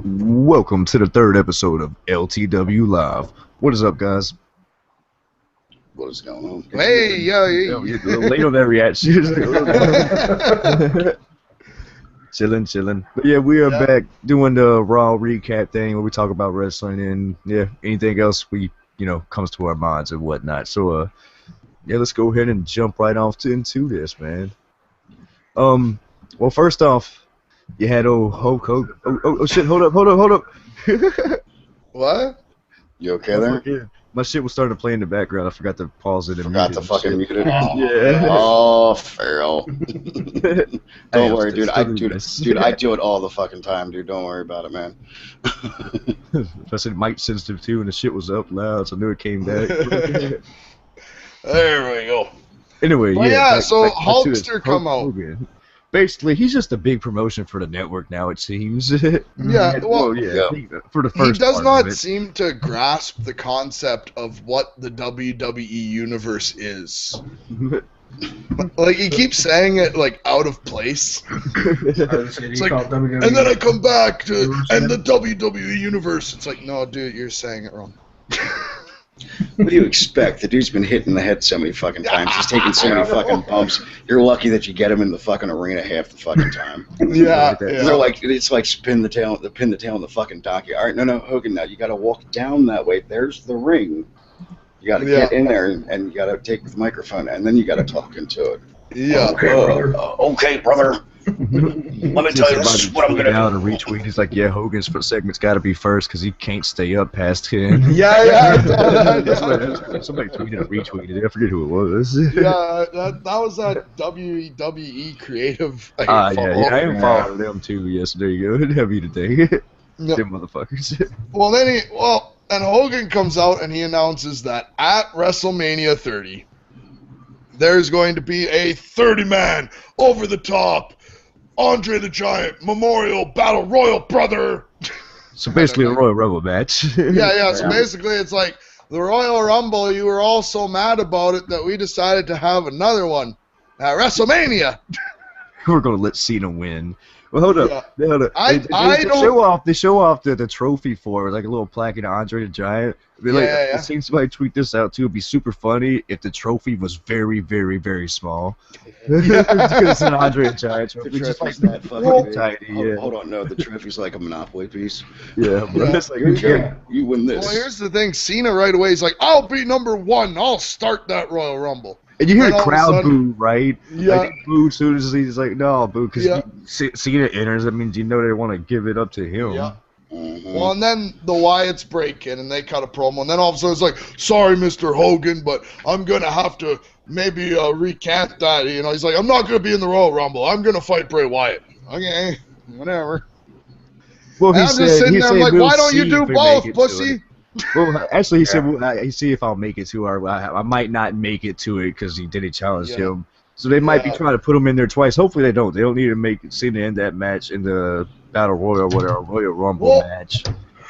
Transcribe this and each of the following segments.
Welcome to the third episode of LTWLive. What is up, guys? What is going on? Hey, yo, You're a little late on that reaction. Chilling. But yeah, we are back doing the Raw recap thing where we talk about wrestling and anything else comes to our minds and whatnot. So let's go ahead and jump right off into this, man. Well, first off, you had Hulk Hogan. Oh shit! Hold up. What? You okay there? Yeah. My shit was starting to play in the background. I forgot to pause it and Forgot to fucking mute it. Yeah. Oh, Farrell. Don't worry, dude. I do it all the fucking time, dude. Don't worry about it, man. I said mic sensitive too, and the shit was up loud, so I knew it came back. There we go. Anyway, so Hulkster come out. Hogan. Basically, he's just a big promotion for the network now, it seems. For the first he does part not of it. seem to grasp the concept of what the WWE universe is. Like, he keeps saying it, like, out of place. It's like, and then I come back to, and the WWE universe. It's like, no, dude, you're saying it wrong. What do you expect? The dude's been hit in the head so many fucking times. He's taken so many fucking bumps. You're lucky that you get him in the fucking arena half the fucking time. They're like, it's like pin the tail in the fucking donkey. All right, no, Hogan, now you got to walk down that way. There's the ring. You got to get in there and you got to take the microphone and then you got to talk into it. Yeah. Okay, brother. Let me tell you, this is what I'm gonna do. To retweet, he's like, Hogan's segment's got to be first because he can't stay up past 10. Somebody tweeted or retweeted. I forget who it was. That was that WWE creative. I am following them too. Yes, there you go. W today. Them motherfuckers. And Hogan comes out and he announces that at WrestleMania 30, there's going to be a 30-man over-the-top Andre the Giant Memorial Battle Royal, brother. So basically a Royal Rumble match. So basically it's like the Royal Rumble, you were all so mad about it that we decided to have another one at WrestleMania. We're going to let Cena win. Well, hold up. They show off the trophy for like a little plaque in Andre the Giant. I've seen somebody tweet this out too. It'd be super funny if the trophy was very, very, very small. It's an Andre the Giant trophy. The just like that fucking tiny. Hold on, no, the trophy's like a Monopoly piece. It's like, you win this. Well, here's the thing. Cena right away is like, I'll be number one. I'll start that Royal Rumble. And you hear the crowd boo, right? Yeah. Like, they boo as soon as he's like, no, boo, because Cena enters. That means they want to give it up to him. Yeah. Mm-hmm. Well, and then the Wyatts break in, and they cut a promo, and then all of a sudden it's like, sorry, Mr. Hogan, but I'm going to have to maybe recant that. He's like, I'm not going to be in the Royal Rumble. I'm going to fight Bray Wyatt. Okay, whatever. Well, I'm just sitting there like, why don't you do both, pussy? Well, actually, he said, "Well, see if I'll make it to it. I might not make it to it because he didn't challenge him. So they might be trying to put him in there twice. Hopefully, they don't. They don't need to make Cena in that match in the Battle Royal or whatever Royal Rumble match.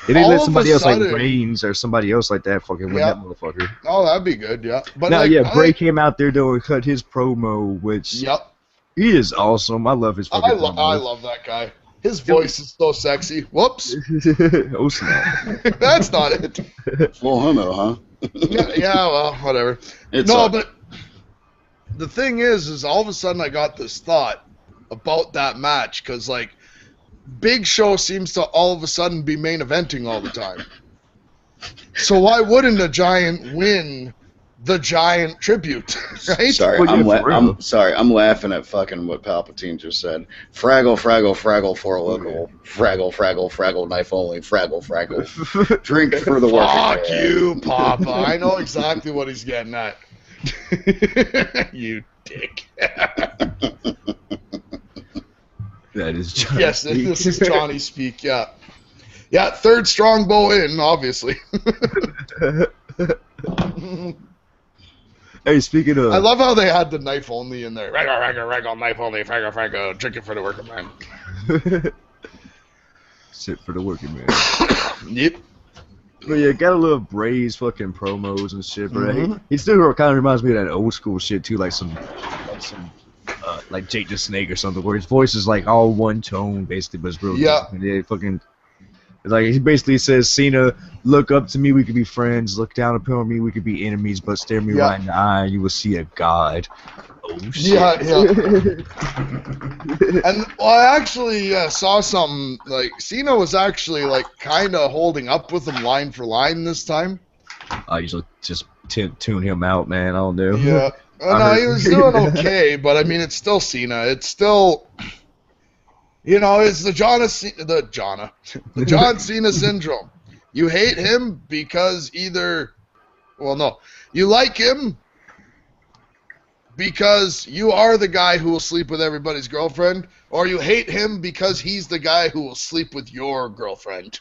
They didn't let somebody else like Reigns or somebody else like that fucking win that motherfucker. Oh, that'd be good, yeah. But Bray came out there to cut his promo, which he is awesome. I love his fucking promo. I love that guy. His voice is so sexy. Whoops. Oh, snap. That's not it. Full homo, huh? Well, whatever. But the thing is all of a sudden I got this thought about that match because, like, Big Show seems to all of a sudden be main eventing all the time. So why wouldn't a Giant win the Giant tribute, right? Sorry, I'm laughing at fucking what Palpatine just said. Fraggle, for local. Fraggle, knife only. Fraggle. Drink for the working man. Fuck you, Papa. I know exactly what he's getting at. You dick. That is Johnny. Yes, this is Johnny speak, yeah. Yeah, third strongbow in, obviously. Hey, speaking of... I love how they had the knife only in there. Raggle, knife only, fraggle, drink it for the working man. Sit for the working man. Yep. But got a little Bray's fucking promos and shit, but he still kind of reminds me of that old school shit too, like some like Jake the Snake or something, where his voice is like all one tone basically, but it's real. Yeah. And fucking Like he basically says, Cena, look up to me, we could be friends. Look down upon me, we could be enemies. But stare me right in the eye, and you will see a god. Oh shit! Yeah. And I actually saw something like Cena was actually like kind of holding up with him line for line this time. I usually just tune him out, man. I don't know. Yeah. No, he was doing okay, but I mean, it's still Cena. It's still, it's the John Cena syndrome. You hate him because you like him because you are the guy who will sleep with everybody's girlfriend, or you hate him because he's the guy who will sleep with your girlfriend.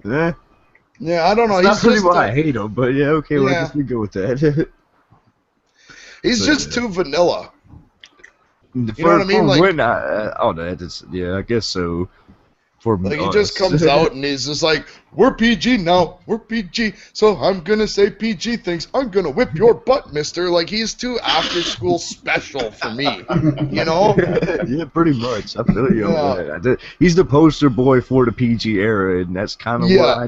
Yeah. Yeah, I don't know. That's not really why I hate him, but yeah, okay, well, I guess we go with that. He's just too vanilla. You know what I mean? Like, I guess so. He just comes out and he's just like, we're PG now, we're PG, so I'm gonna say PG things. I'm gonna whip your butt, mister. Like, he's too after-school special for me, Yeah, pretty much. I feel you on that. He's the poster boy for the PG era, and that's kind of what I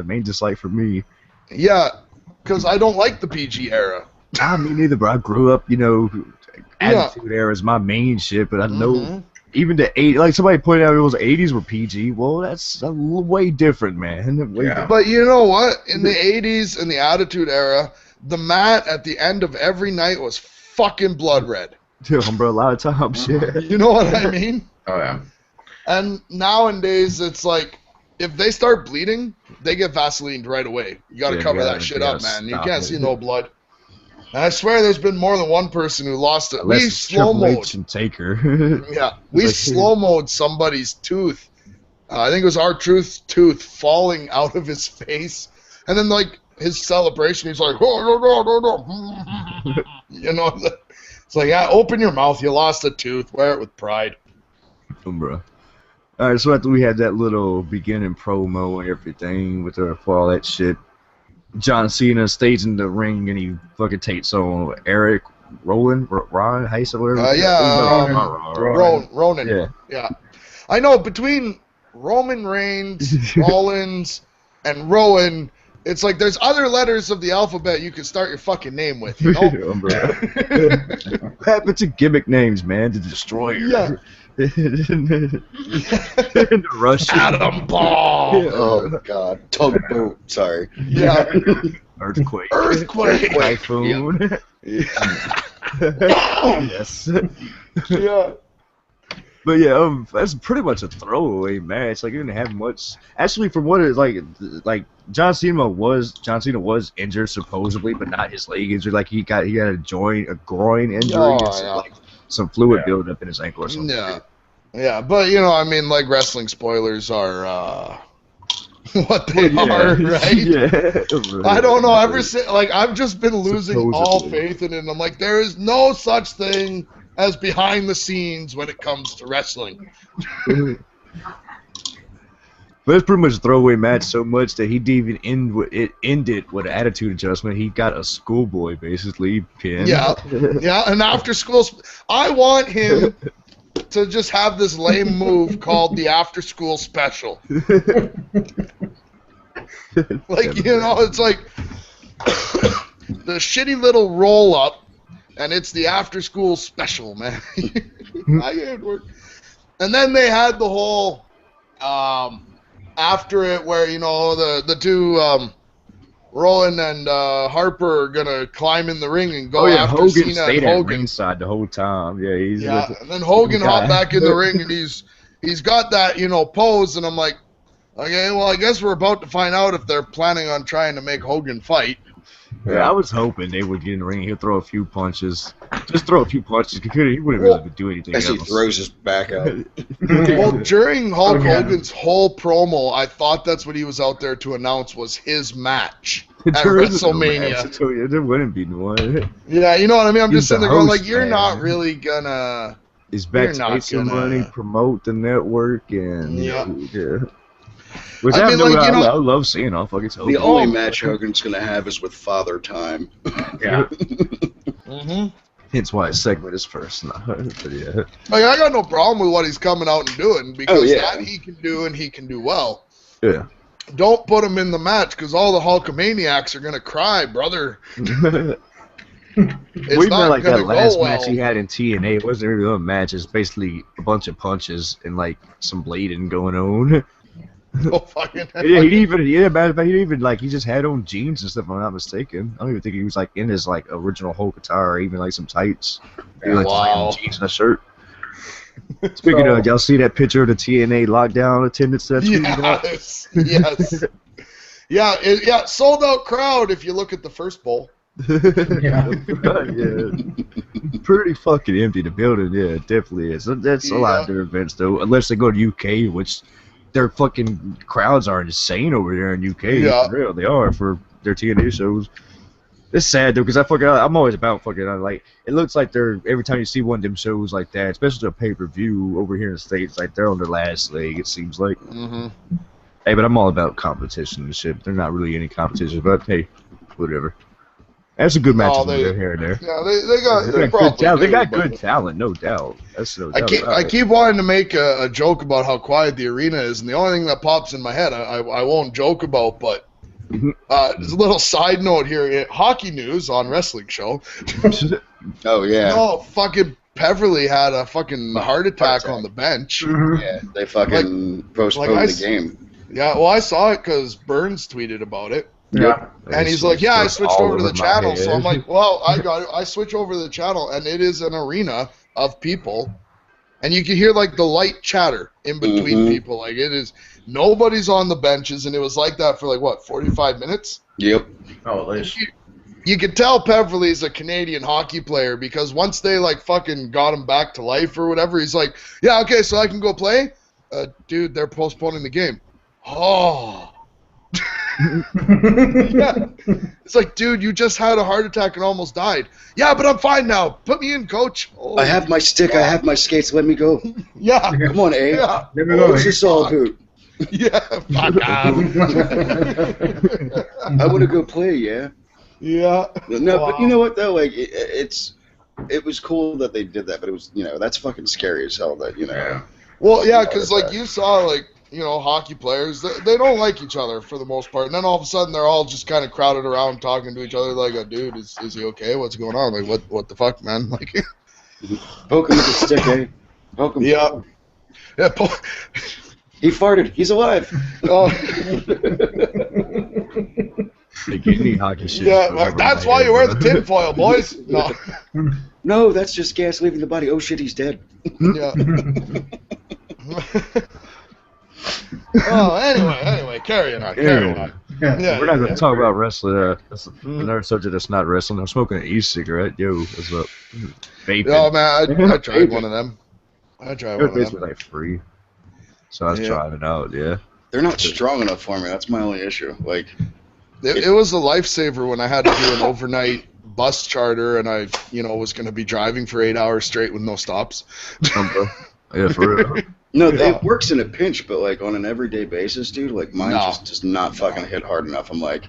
main dislike for me. Yeah, because I don't like the PG era. Me neither, but I grew up, Attitude Era is my main shit, but I know even the 80s, like somebody pointed out, it was 80s were PG. Well, that's way different, man. Different. But you know what? In the 80s, in the Attitude Era, the mat at the end of every night was fucking blood red. Dude, bro, a lot of times, shit. You know what I mean? Oh, yeah. And nowadays, it's like, if they start bleeding, they get Vaseline right away. You gotta cover that shit up, man. You can't see no blood. And I swear there's been more than one person who lost it. We slow-mode. Taker. Yeah, we slow-mode somebody's tooth. I think it was R-Truth's tooth falling out of his face. And then, like, his celebration, he's like, it's like, open your mouth. You lost a tooth. Wear it with pride. Bro. All right, so after we had that little beginning promo and everything for all that shit, John Cena stays in the ring and he fucking takes on Eric Rowan, how you say whatever? Ronan. Yeah. I know, between Roman Reigns, Rollins, and Rowan, it's like there's other letters of the alphabet you can start your fucking name with, you know? What happened to gimmick names, man? The Destroyer. Yeah. The Russian. Adam Ball. Yeah. Oh, God. Tugboat. Sorry. Yeah. Earthquake. Typhoon. Yes. Yeah. But yeah, that's pretty much a throwaway match. Like, it didn't have much. Actually, from what it's like John Cena was injured supposedly, but not his leg injury. Like he got a groin injury, some fluid buildup in his ankle or something. Yeah, but like wrestling spoilers are what they are, right? Yeah. I don't know. I've just been losing all faith in it. And I'm like, there is no such thing as behind the scenes when it comes to wrestling. But it's pretty much a throwaway match so much that he didn't even end it with an attitude adjustment. He got a schoolboy basically pinned. Yeah, and after school, I want him to just have this lame move called the after school special. It's like the shitty little roll up. And it's the after-school special, man. I can't work. And then they had the whole after it where the two Rowan and Harper are gonna climb in the ring and go after Hogan Cena stayed and Hogan at ringside the whole time. Yeah, and then Hogan hopped back in the ring and he's got that pose, and I'm like, okay, well I guess we're about to find out if they're planning on trying to make Hogan fight. Yeah, I was hoping they would get in the ring. He'll throw a few punches. Just throw a few punches. He wouldn't really do anything as else. He throws his back out. Well, during Hulk Hogan's whole promo, I thought that's what he was out there to announce was his match at WrestleMania. No match, there wouldn't be one. Yeah, you know what I mean? I'm just sitting there going, like, you're not really gonna... Is backstage money, promote the network, and... Yeah. Which I love seeing. I'll fucking tell you. The only match Hogan's going to have is with Father Time. Yeah. Hence why his segment is first. But yeah. Like, I got no problem with what he's coming out and doing because that he can do and he can do well. Yeah. Don't put him in the match because all the Hulkamaniacs are gonna cry, brother. It's not like that last match he had in TNA. It wasn't really a match. It's basically a bunch of punches and like some bleeding going on. Oh fucking hell. Yeah, he even like he just had on jeans and stuff. If I'm not mistaken. I don't even think he was like in his like original Hulk attire or even like some tights. He like Wow. jeans and a shirt. Speaking of, y'all see that picture of the TNA lockdown attendance that's Yes. Yeah, sold out crowd if you look at the first bowl. Yeah. Pretty fucking empty, the building. Yeah, it definitely is. That's a lot of their events though, unless they go to UK, which their fucking crowds are insane over there in UK. Yeah, for real, they are for their TNA shows. It's sad though, because I'm always about fucking like it looks like they're every time you see one of them shows like that, especially a pay-per-view over here in the States, like they're on their last leg. It seems like. Hey, but I'm all about competition and shit. They're not really any competition, but hey, whatever. That's a good match here and there. Yeah, they got good talent. They got good talent, no doubt. That's no doubt. I keep wanting to make a joke about how quiet the arena is, and the only thing that pops in my head, I won't joke about, but there's a little side note here. Hockey news on Wrestling Show. Oh, yeah. No, fucking Beverly had a fucking heart attack on the bench. Yeah, they fucking postponed the game. Yeah, well, I saw it because Burns tweeted about it. Yeah. And he's like, yeah, I switched over to the channel. So I'm like, well, I switch over to the channel, and it is an arena of people. And you can hear, like, the light chatter in between people. Like, it is, nobody's on the benches, and it was like that for, like, what, 45 minutes? Yep. Oh, at least. You could tell Beverly's a Canadian hockey player because once they, like, fucking got him back to life or whatever, he's like, yeah, okay, so I can go play? Dude, they're postponing the game. Oh. Yeah. It's like, dude, you just had a heart attack and almost died. Yeah, but I'm fine now. Put me in, coach. Oh, I have my stick. I have my skates. Let me go. Yeah. Come on, A. Yeah. What's this all about? Yeah. Fuck off. I want to go play, yeah. Yeah. No, but you know what, though? Like, it was cool that they did that, but it was, that's fucking scary as hell that, Yeah. Well, yeah, because, like, you saw, like, hockey players, they don't like each other for the most part. And then all of a sudden, they're all just kind of crowded around talking to each other like, dude, is he okay? What's going on? Like, what the fuck, man? Like, poke him with the stick, eh? Poke him. Yeah. Yeah, he farted. He's alive. Oh. They get any hockey shit. Yeah, that's why you wear the tinfoil, boys. No. No, that's just gas leaving the body. Oh, shit, he's dead. Yeah. Oh, anyway, carry on. Yeah, we're not going to talk about wrestling. That's another subject that's not wrestling. I'm smoking an e-cigarette. Yo, what's up? Vaping. Oh, man, I tried one of them. It's like free. So I was trying it out, yeah. They're not strong enough for me. That's my only issue. Like, it was a lifesaver when I had to do an overnight bus charter and I, was going to be driving for 8 hours straight with no stops. Yeah, for real. No, it works in a pinch, but like on an everyday basis, dude, like mine just does not fucking hit hard enough. I'm like,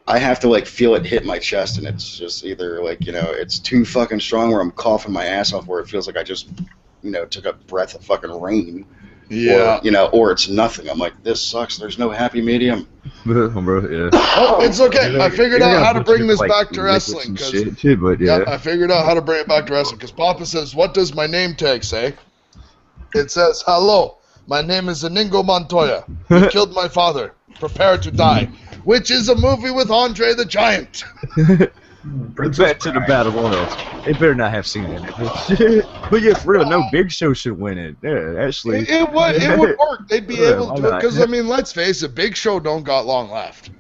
I have to like feel it hit my chest, and it's just either like it's too fucking strong where I'm coughing my ass off, where it feels like I just took a breath of fucking rain. Yeah. Or it's nothing. I'm like, this sucks. There's no happy medium. Bro, yeah. Oh, it's okay. I figured out how to bring this back to wrestling. I figured out how to bring it back to wrestling because Papa says, "What does my name tag say?" It says, "Hello, my name is Inigo Montoya. You killed my father. Prepare to die," which is a movie with Andre the Giant. Back to the Battle Royals. They better not have seen it. But yeah, for real, no Big Show should win it. Yeah, actually. It would work. They'd be able to. Because, let's face it, Big Show don't got long left.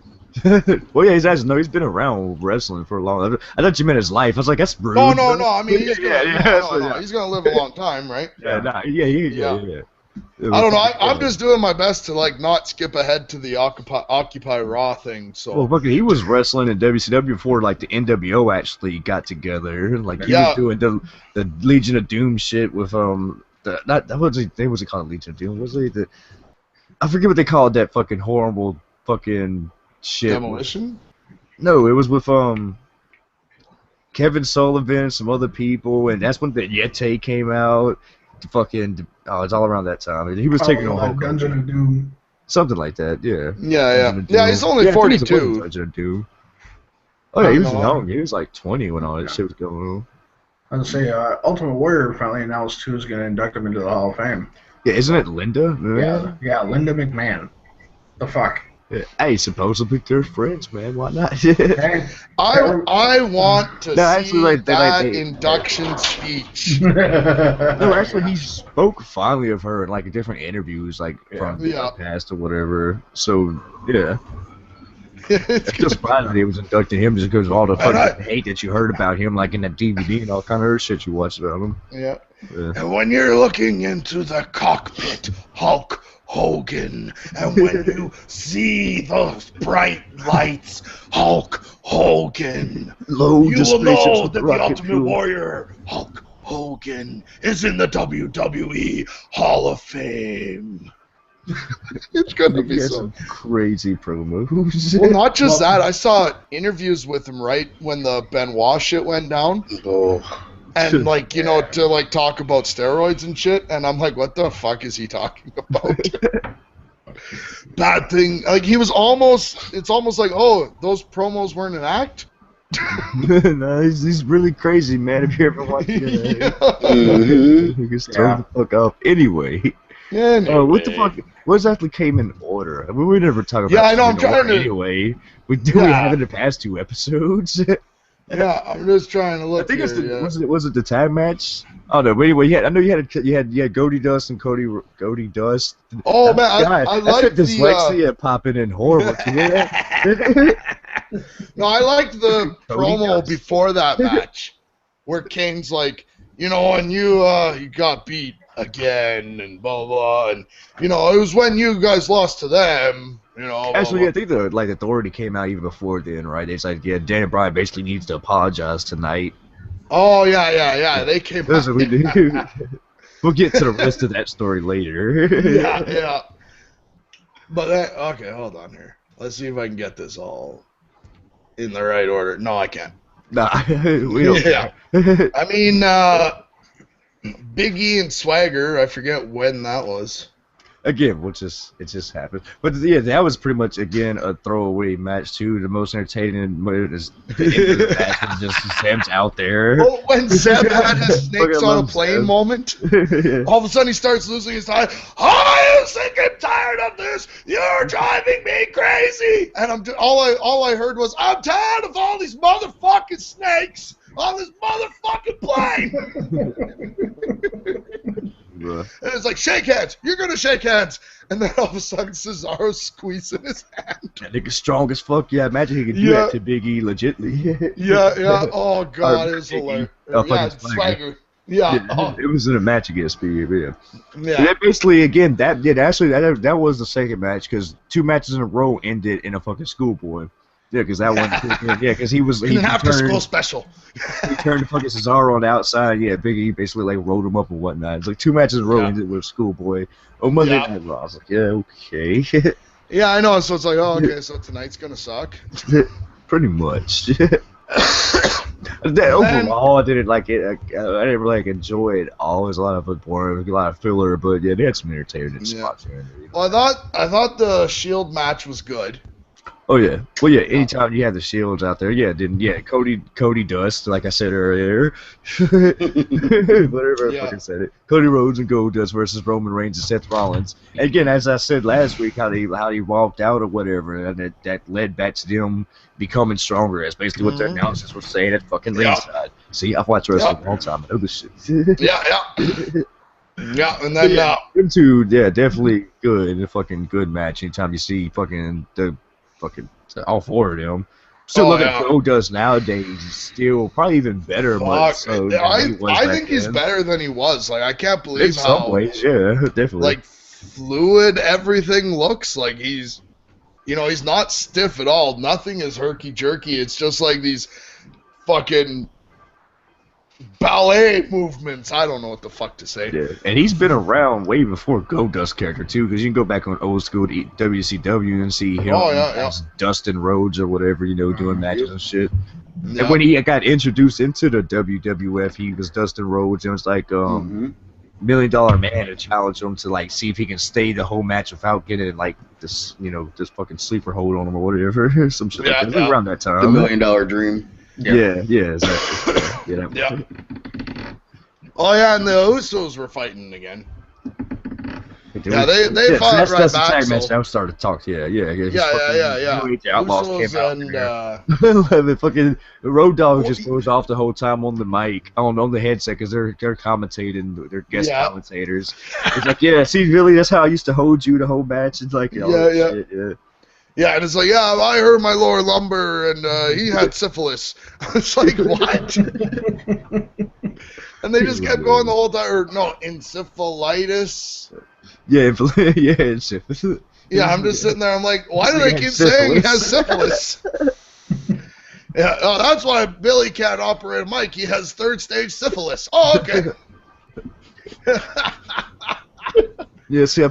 Well, yeah, he's been around wrestling for a long time. I thought you meant his life. I was like, that's rude. No. I mean, he's gonna live a long time, right? Yeah. I don't know. I'm just doing my best to like not skip ahead to the Occupy Raw thing. So. Well, he was wrestling in WCW before like the NWO actually got together. Like he was doing the Legion of Doom shit with they wasn't called Legion of Doom. Was it I forget what they called that fucking horrible fucking shit. Demolition? No, it was with Kevin Sullivan, some other people, and that's when the Yeti came out. It's all around that time. He was taking on Dungeon of Doom. Something like that, yeah. Yeah, he's only 42. Dungeon of Doom. Oh yeah, he was young. He was like 20 when all that shit was going on. I was gonna say, Ultimate Warrior finally announced who's gonna induct him into the Hall of Fame. Yeah, isn't it Linda? Yeah, Linda McMahon. The fuck. Hey, supposedly they're friends, man. Why not? Hey, I want to see actually, that induction speech. No, actually, he spoke fondly of her in like different interviews, like from the past or whatever. So yeah, it's just fine that he was inducting him just because of all the fucking hate that you heard about him, like in that DVD and all kind of shit you watched about him. Yeah. And when you're looking into the cockpit, Hulk Hogan, and when you see those bright lights, Hulk Hogan, you will know that the Ultimate Warrior, Hulk Hogan, is in the WWE Hall of Fame. It's gonna be some crazy promos. Well, not just that. I saw interviews with him right when the Benoit shit went down. Oh. And like, you know, to like talk about steroids and shit, and I'm like, what the fuck is he talking about? Bad thing. Like he was it's almost like, oh, those promos weren't an act. No, he's really crazy, man. If you ever watch it, he gets thrown the fuck up. Anyway. What the fuck? What exactly came in order? I mean, we never talk about. Yeah, I know. I'm trying to. Anyway, we have in the past 2 episodes. Yeah, I'm just trying to look. I think was it the tag match? Oh no, but anyway, I know you had Cody Dust and Cody Dust. Oh man, I like the dyslexia popping in horrible. No, I liked the promo before that match, where Kane's like, you know, and you got beat again and blah blah, and you know it was when you guys lost to them. You know, actually, I think the authority came out even before then, right? It's like, yeah, Daniel Bryan basically needs to apologize tonight. Oh yeah. They came out. That's what we do. We'll get to the rest of that story later. yeah. But okay, hold on here. Let's see if I can get this all in the right order. No, I can't. Nah, we don't. Yeah. I mean, Big E and Swagger. I forget when that was. Again, it just happened. But yeah, that was pretty much again a throwaway match too. The most entertaining is the end of the match was just Sam's out there. Oh, when Sam had his snakes on a plane moment, all of a sudden he starts losing his time. I am sick and tired of this. You're driving me crazy. And all I heard was, I'm tired of all these motherfucking snakes on this motherfucking plane. And it's like, shake hands. You're going to shake hands. And then all of a sudden, Cesaro's squeezing his hand. That nigga's strong as fuck. Yeah, imagine he could do that to Big E legitly. yeah. Oh, God, it was hilarious. Swagger. Yeah. It was in a match against Big E. Yeah. And basically, again, that was the second match because 2 matches in a row ended in a fucking schoolboy. Yeah, because that one. Yeah, because he was. An after-school special. He turned to fucking Cesaro on the outside. Yeah, Big E basically like rolled him up and whatnot. It's like 2 matches in a row ended with Schoolboy. Oh, Monday Night Raw. I was like, yeah, okay. Yeah, I know. So it's like, oh, okay, so tonight's gonna suck. Pretty much. Overall, I didn't like it. I didn't really enjoy it all. It was a lot of boring, a lot of filler, but yeah, they had some entertaining spots here. Well, I thought the Shield match was good. Oh yeah, well yeah. Anytime you have the Shields out there, Cody Dust, like I said earlier, whatever I fucking said it. Cody Rhodes and Goldust versus Roman Reigns and Seth Rollins. And again, as I said last week, how he walked out or whatever, and that led back to them becoming stronger. That's basically what the announcers were saying at fucking ringside. See, I've watched wrestling a long time. I know this shit. Yeah, and then them two, definitely good. A fucking good match. Anytime you see fucking all 4 of them. Still look at Goldust nowadays. He's still probably even better. I think he's better than he was. Like I can't believe in some ways, yeah, definitely. Like fluid, everything looks like he's not stiff at all. Nothing is herky jerky. It's just like these fucking ballet movements. I don't know what the fuck to say. Yeah, and he's been around way before Goldust character too, because you can go back on old school WCW and see him as Dustin Rhodes or whatever, doing matches and shit. Yep. And when he got introduced into the WWF, he was Dustin Rhodes, and it was like $1 Million Man to challenge him to like see if he can stay the whole match without getting like this, this fucking sleeper hold on him or whatever, some shit like that. Around that time, the $1 Million Dream. Yeah, exactly. Yeah. Oh yeah, and the Usos were fighting again. They fought right back. That's the tag match that started to talk. Yeah. Outlaws came out there. The fucking Road Dogg just goes off the whole time on the mic, on the headset, because they're commentating, they're guest commentators. It's like, see, really, that's how I used to hold you the whole match. It's like, shit. Yeah, and it's like, I heard my lower lumbar, and he had syphilis. It's like, what? And they just kept going the whole time. Or, no, encephalitis. Yeah, encephalitis. Yeah, I'm just sitting there, I'm like, why do they keep saying he has syphilis? Yeah, that's why Billy can't operate a mic. He has third-stage syphilis. Oh, okay. Yeah, see, I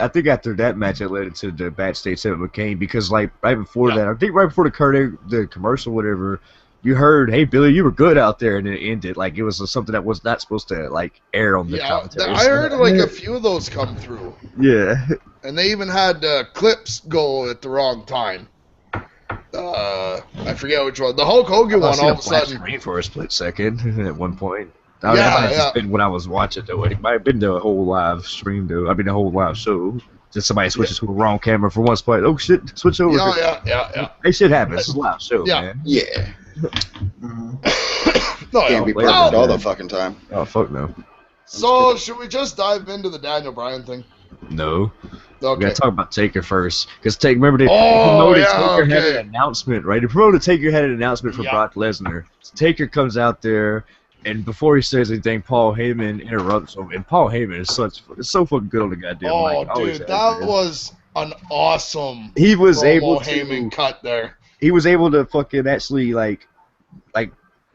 think after that match, it led into the backstage segment with Kane, because like right before that, I think right before the commercial, whatever, you heard, "Hey Billy, you were good out there," and it ended like it was something that was not supposed to like air on the commentary. I heard like a few of those come through. Yeah, and they even had clips go at the wrong time. I forget which one. The Hulk Hogan one, all of a sudden, screen for a split second at one point. That might have just been when I was watching, though. It might have been the whole live stream, though. I mean, the whole live show. Just somebody switches to a wrong camera for one spot. Oh, shit, switch over. Yeah. Hey, shit happens. It's a live show, man. Yeah. Can't be perfect all the fucking time. Oh, fuck no. So, should we just dive into the Daniel Bryan thing? No. Okay. We gotta talk about Taker first. Because remember, they promoted Taker had an announcement, right? They promoted Taker had an announcement for Brock Lesnar. So Taker comes out there. And before he says anything, Paul Heyman interrupts him. And Paul Heyman is so fucking good on the goddamn mic. Oh, dude, that was an awesome Heyman cut there. He was able to fucking actually, like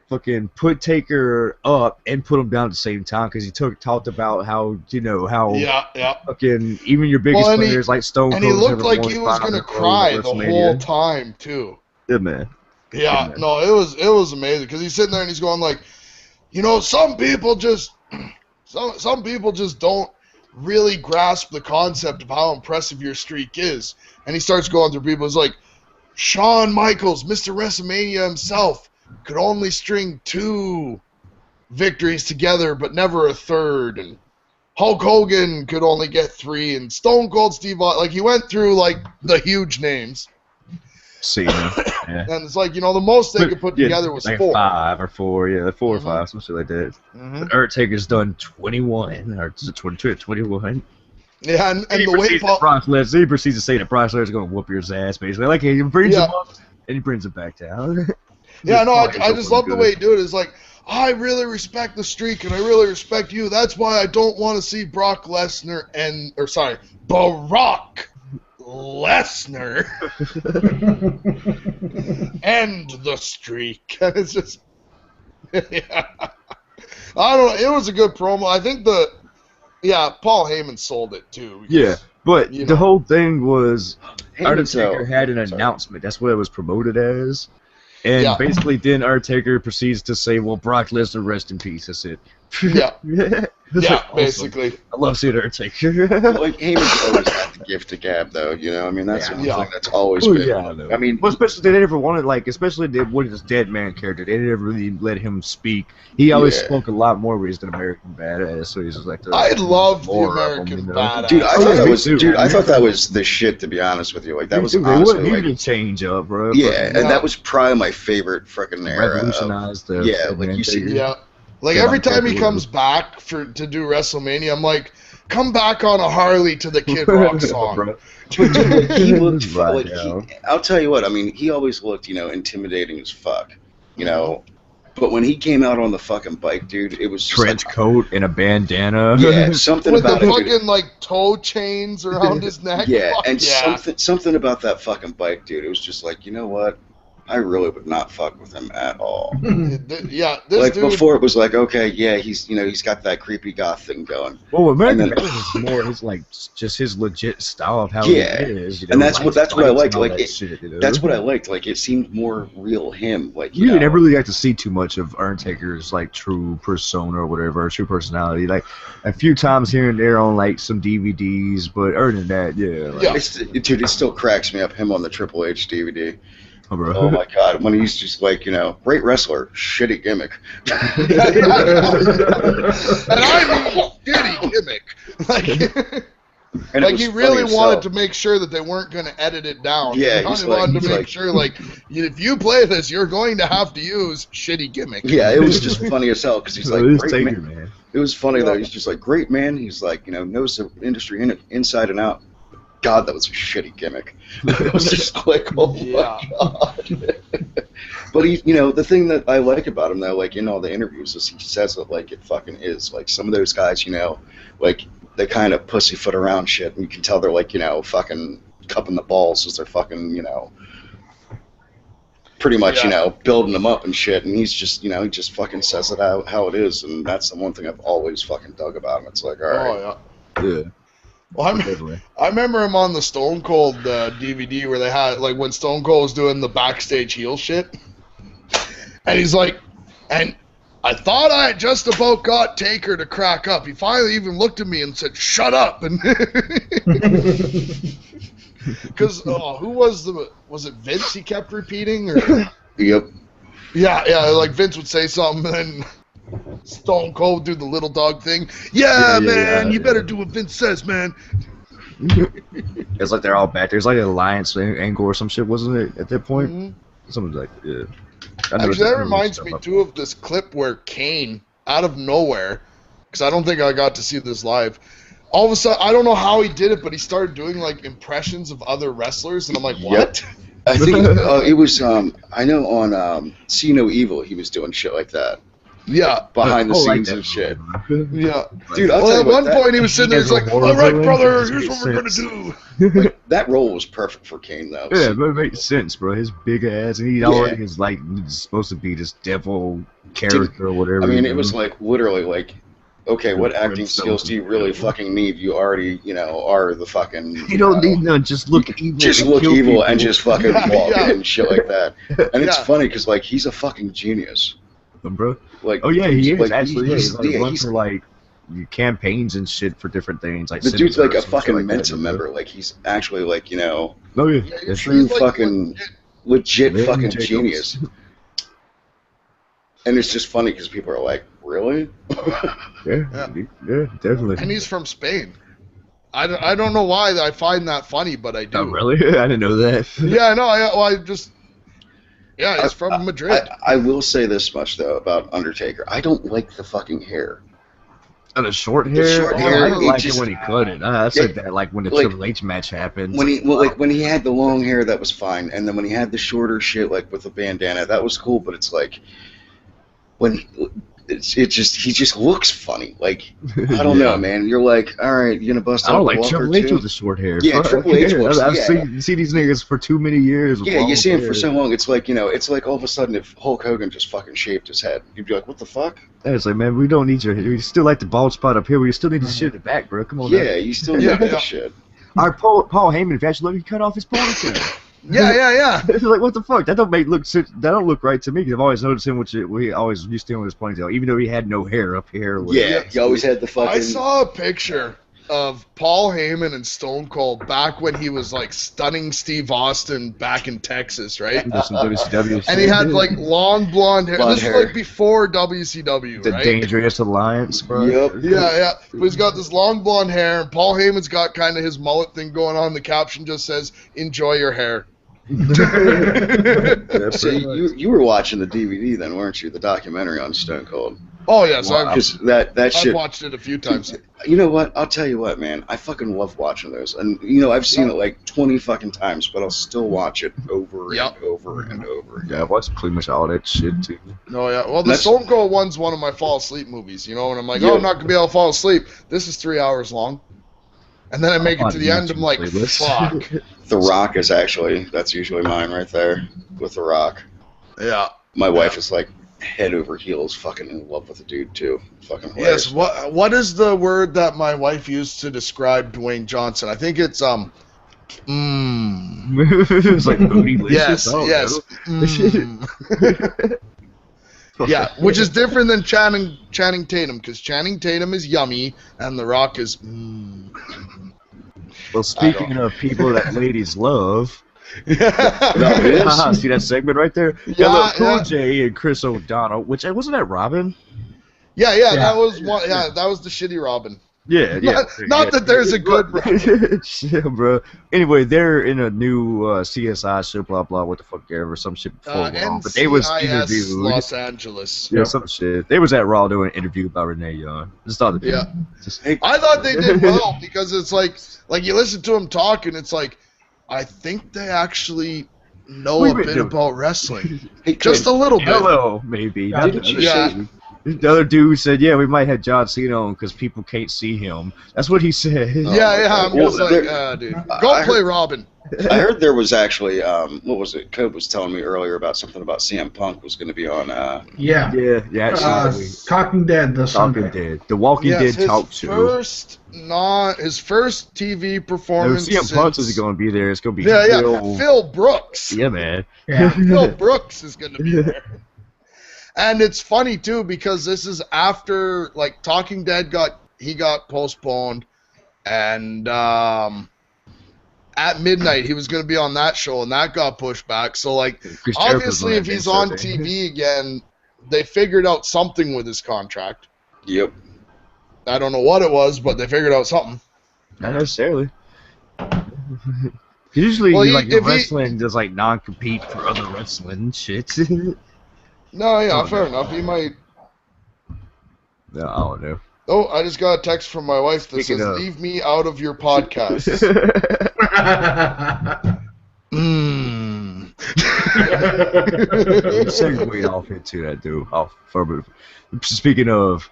fucking put Taker up and put him down at the same time, because he talked about how, fucking even your biggest players like Stone Cold. And he looked like he was going to cry the whole time, too. Yeah, man. Yeah, no, it was amazing, because he's sitting there and he's going like, some people just don't really grasp the concept of how impressive your streak is. And he starts going through people. It's like, Shawn Michaels, Mr. WrestleMania himself, could only string 2 victories together, but never a third. And Hulk Hogan could only get 3. And Stone Cold Steve Austin, like, he went through, like, the huge names. Cena. Yeah. And it's like, the most they could put together was like 4. 5 or 4, 4 or 5, something like that. But Undertaker's done 21, or 22 or 21. Yeah, and the way Brock Lesnar, he proceeds to say that Brock Lesnar's going to whoop your ass, basically. Like, he brings him up, and he brings him back down. I just love the way he do it. It's like, I really respect the streak, and I really respect you. That's why I don't want to see Brock Lesnar Barack Lesnar end the streak. And it's just, I don't know. It was a good promo. I think Paul Heyman sold it too. Because, but the whole thing was Undertaker had an announcement. That's what it was promoted as. And basically, then Undertaker proceeds to say, "Well, Brock Lesnar, rest in peace." That's it. Basically. I love seeing Undertaker. Like, Heyman's always had the gift of gab, though. I mean, that's something that's always been. I mean, especially they never wanted, especially with his dead man character, they never really let him speak. He always spoke a lot more when he's an American badass. So he's just like, I love the American badass. Dude, I thought that was the shit. To be honest with you, like that was honestly he didn't change up, bro. Yeah, and that was probably my favorite freaking era. Revolutionized the like you see. Yeah. Like, every time he comes back to do WrestleMania, I'm like, come back on a Harley to the Kid Rock song. He looked I'll tell you what, I mean, he always looked, intimidating as fuck, But when he came out on the fucking bike, dude, it was just trench coat and a bandana. Yeah, something with about the fucking toe chains around his neck. Yeah, and something about that fucking bike, dude. It was just like, you know what? I really would not fuck with him at all. Yeah, this like dude, before it was like, okay, yeah, he's got that creepy goth thing going. Well, American Badass is more his like just his legit style of how he is. And that's what I liked. Like that's what I liked. liked. Like it seemed more real him. Like you never really got to see too much of Undertaker's like true persona or whatever, true personality. Like a few times here and there on like some DVDs, but other than that, dude, it still cracks me up. Him on the Triple H DVD. Oh, bro. Oh my god, when he's just like, great wrestler, shitty gimmick. And I mean shitty gimmick. Like he really wanted to make sure that they weren't going to edit it down. Yeah, he wanted to make sure, like, if you play this, you're going to have to use shitty gimmick. Yeah, it was just funny as hell because he's like, great man. It was funny though. He's just like, great man. He's like, knows the industry inside and out. God, that was a shitty gimmick. It was just like, oh my god. But he, the thing that I like about him though, like in all the interviews, is he says it like it fucking is. Like some of those guys, like they kind of pussyfoot around shit, and you can tell they're like, fucking cupping the balls as they're fucking, pretty much, building them up and shit. And he's just, he just fucking says it how it is, and that's the one thing I've always fucking dug about him. It's like, all right. Oh yeah. Well, I remember him on the Stone Cold DVD where they had, like, when Stone Cold was doing the backstage heel shit. And he's like, and I thought I had just about got Taker to crack up. He finally even looked at me and said, shut up. And because, who was it Vince he kept repeating? Or? Yep. Yeah, like Vince would say something and Stone Cold do the little dog thing. Yeah, man, you better do what Vince says, man. It's like they're all back. There's like an alliance angle or some shit, wasn't it, at that point? Mm-hmm. Something like, yeah. Actually, that reminds me, too, of this clip where Kane, out of nowhere, because I don't think I got to see this live, all of a sudden, I don't know how he did it, but he started doing, like, impressions of other wrestlers, and I'm like, what? Yep. I think it was, I know on See No Evil, he was doing shit like that. Yeah. Behind the scenes and shit. Yeah. Dude, at one point he was sitting there, he's like, all right, brother, here's what we're going to do. Like, that role was perfect for Kane, though. Yeah, but it makes sense, bro. His big ass, and he already is, like, supposed to be this devil character or whatever. I mean, it was, like, literally, like, okay, what acting skills do you really fucking need? You already, are the fucking... You don't need none, just look evil. Just look evil and just fucking walk and shit like that. And it's funny, because, like, he's a fucking genius. Bro. Like, oh yeah, he is like, actually. He's like, for like campaigns and shit for different things. Like the dude's like a fucking Mensa member. Like he's actually like Oh yeah, true fucking legit fucking genius. And it's just funny because people are like, really? yeah, definitely. And he's from Spain. I don't know why I find that funny, but I do. Oh really? I didn't know that. Yeah, no, I just. Yeah, he's from Madrid. I will say this much, though, about Undertaker. I don't like the fucking hair. And the short hair? I don't like it when he cut it. I said that, like, when the Triple H match happened. When he had the long hair, that was fine. And then when he had the shorter shit, like, with the bandana, that was cool. But it's like, he just looks funny. Like, I don't know, man. You're like, all right, you're gonna bust out. I don't like Triple H with the short hair. Yeah, Triple H. I've seen these niggas for too many years. Yeah, you see him for so long. It's like, it's like all of a sudden if Hulk Hogan just fucking shaved his head, you'd be like, what the fuck? Yeah, it's like, man, we don't need your hair. We still like the bald spot up here. We still need the shit in the back, bro. Come on. Yeah, you still need that shit. Our Paul Heyman, if you actually look, he cut off his ponytail. Yeah. It's like, what the fuck? That don't look right to me. Because I've always noticed him, we always used to him with his ponytail, even though he had no hair up here. Yeah, he always had the fucking. I saw a picture of Paul Heyman and Stone Cold back when he was like stunning Steve Austin back in Texas, right? Some WCW and he had like long blonde hair. This was like before WCW, the right? Dangerous Alliance, bro. Yep. Yeah. But he's got this long blonde hair, and Paul Heyman's got kind of his mullet thing going on. The caption just says, "Enjoy your hair." So you were watching the DVD then, weren't you? The documentary on Stone Cold. Oh yes, wow. I've watched it a few times. You know what? I'll tell you what, man. I fucking love watching those, and I've seen it like 20 fucking times, but I'll still watch it over and over and over. Yeah, I've watched pretty much all that shit too. Oh yeah, well the Stone Cold one's one of my fall asleep movies, and I'm like, I'm not gonna be able to fall asleep. This is 3 hours long. And then I make it to the end, I'm like, fuck. The Rock is that's usually mine right there, with The Rock. Yeah. My wife is like head over heels fucking in love with the dude, too. Fucking hilarious. Yes, what is the word that my wife used to describe Dwayne Johnson? I think it's, It's like bootylicious. Yes. Yeah, which is different than Channing Tatum, because Channing Tatum is yummy, and The Rock is Well, speaking of people that ladies love, See that segment right there? Yeah, Cool J and Chris O'Donnell, which wasn't that Robin? Yeah, that was one. Yeah, that was the shitty Robin. Yeah. Not that there's a good Robin. Yeah, bro. Anyway, they're in a new CSI show, blah blah, what the fuck ever, some shit before Raw. But they was interviewed. Los Angeles. Yeah, some shit. They was at Raw doing an interview about Renee Young. Just thought. Yeah. I thought they did well because it's like you listen to them talk and it's like, I think they actually know a bit about wrestling. Just a little bit. Hello, maybe. Yeah. The other dude said, "Yeah, we might have John Cena on because people can't see him." That's what he said. I'm just like, dude, go play Robin. I heard there was actually, what was it? Code was telling me earlier about something about CM Punk was going to be on. Yeah. Talking Dead. The Walking Dead talk show. His first TV performance. No, CM Punk is going to be there. It's going to be Phil Brooks. Yeah, man. Yeah. Phil Brooks is going to be there. And it's funny too because this is after like Talking Dead got postponed, and at midnight he was going to be on that show and that got pushed back. So like obviously if he's on TV again, they figured out something with his contract. Yep. I don't know what it was, but they figured out something. Not necessarily. Usually, wrestling does like non-compete for other wrestling shit. No, fair enough. He might. No, I don't know. Oh, I just got a text from my wife that says, "Leave me out of your podcast." Segue off into that, dude. Speaking of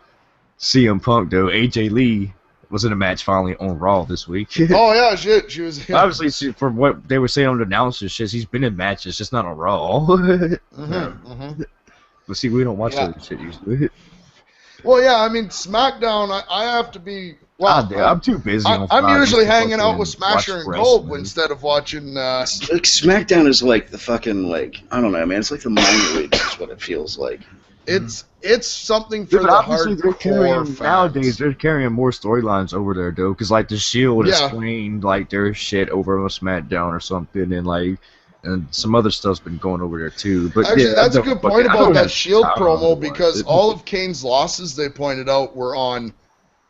CM Punk, though, AJ Lee was in a match finally on Raw this week. Oh yeah, shit. She was. Yeah. Obviously, from what they were saying on the announcers, shit, he's been in matches, just not on Raw. But see, we don't watch that shit usually. Well, yeah, I mean, SmackDown, I have to be... Well, I'm too busy. I'm usually hanging out with Smasher and Gold instead of watching... Like, SmackDown is like the fucking, like, I don't know, man. It's like the minor leagues is what it feels like. It's something for the hardcore fans. Nowadays, they're carrying more storylines over there, though, because, like, the Shield explained, like, their shit over on SmackDown or something, and, like... And some other stuff's been going over there too. But actually, that's a good point about that Shield promo because all of Kane's losses, they pointed out, were on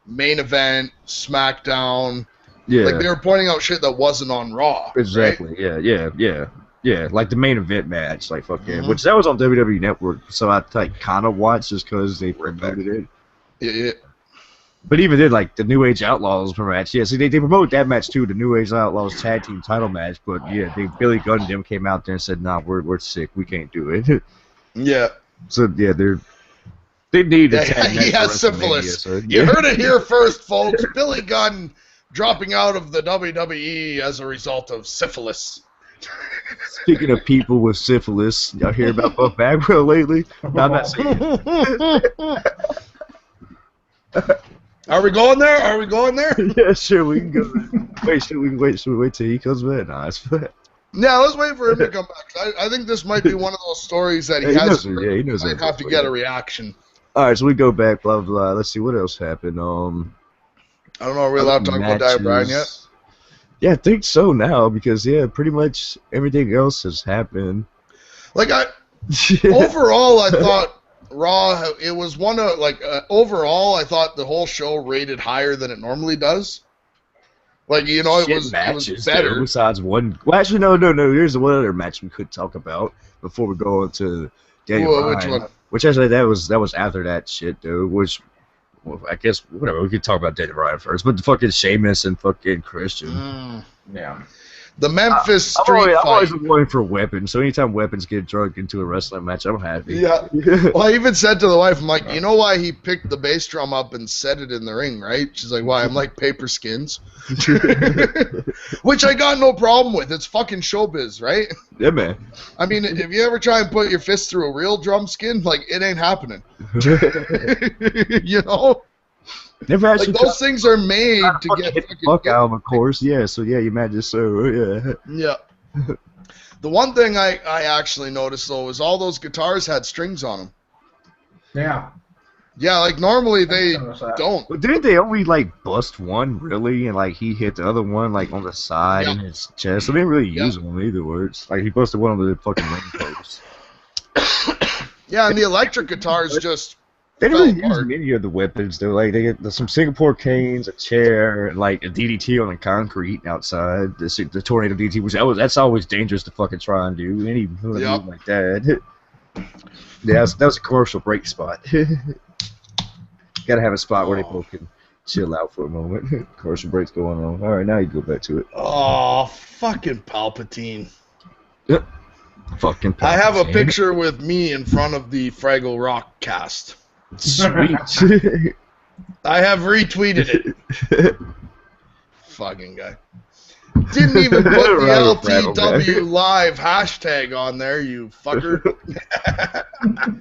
Main Event, SmackDown. Yeah. Like they were pointing out shit that wasn't on Raw. Exactly. Right? Yeah. Like the Main Event match, like fucking, which that was on WWE Network, so I like kind of watched just because they promoted it. Yeah. But even then, like, the New Age Outlaws match, see, they promoted that match, too, the New Age Outlaws tag team title match, but, Billy Gunn and them came out there and said, nah, we're sick, we can't do it. Yeah. So, they need to tag he has syphilis. So, you heard it here first, folks. Billy Gunn dropping out of the WWE as a result of syphilis. Speaking of people with syphilis, y'all hear about Buff Bagwell lately? No, I'm not saying it. Are we going there? Yeah, sure, we can go there. Should we wait till he comes back? Nah, it's fine. Yeah, let's wait for him to come back. I think this might be one of those stories that he has. He knows I have to get a reaction. All right, so we go back, blah, blah. Let's see, what else happened? I don't know, are we allowed to talk about Daniel Bryan yet? Yeah, I think so now, because, pretty much everything else has happened. Like, overall, I thought Raw, it was one of, like, overall, I thought the whole show rated higher than it normally does. Like, it was better. Besides one. Well, actually, no. There's one other match we could talk about before we go into Daniel Bryan. Which one? Which actually, that was after that shit, dude. Which, well, I guess, whatever. We could talk about Daniel Bryan first. But the fucking Sheamus and fucking Christian. Yeah. The Memphis I'm street fight. always going for weapons, so anytime weapons get drugged into a wrestling match, I'm happy. Yeah. Well, I even said to the wife, I'm like, you know why he picked the bass drum up and set it in the ring, right? She's like, why? I'm like, paper skins. Which I got no problem with. It's fucking showbiz, right? Yeah, man. I mean, if you ever try and put your fist through a real drum skin, like, it ain't happening. You know? Never actually like, those things are made to get the fuck out of them, of course. Yeah, so yeah, you imagine so, yeah. Yeah. The one thing I actually noticed, though, is all those guitars had strings on them. Yeah. Yeah, like, normally they don't. But didn't they only, like, bust one, really? And, like, he hit the other one, like, on the side in his chest. So they didn't really use them, either words. Like, he busted one on the fucking ring post. Yeah, and the electric guitars just... They didn't really use many of the weapons, though. Like, they get some Singapore canes, a chair, and, like, a DDT on the concrete outside. The tornado DDT, which that's always dangerous to fucking try and do. Any move like that. Yeah, that was a commercial break spot. Gotta have a spot where people can chill out for a moment. Commercial breaks going on. Alright, now you go back to it. Oh, fucking Palpatine. Yep. Fucking Palpatine. I have a picture with me in front of the Fraggle Rock cast. Sweet. I have retweeted it. Fucking guy. Didn't even put the LTWLive hashtag on there, you fucker.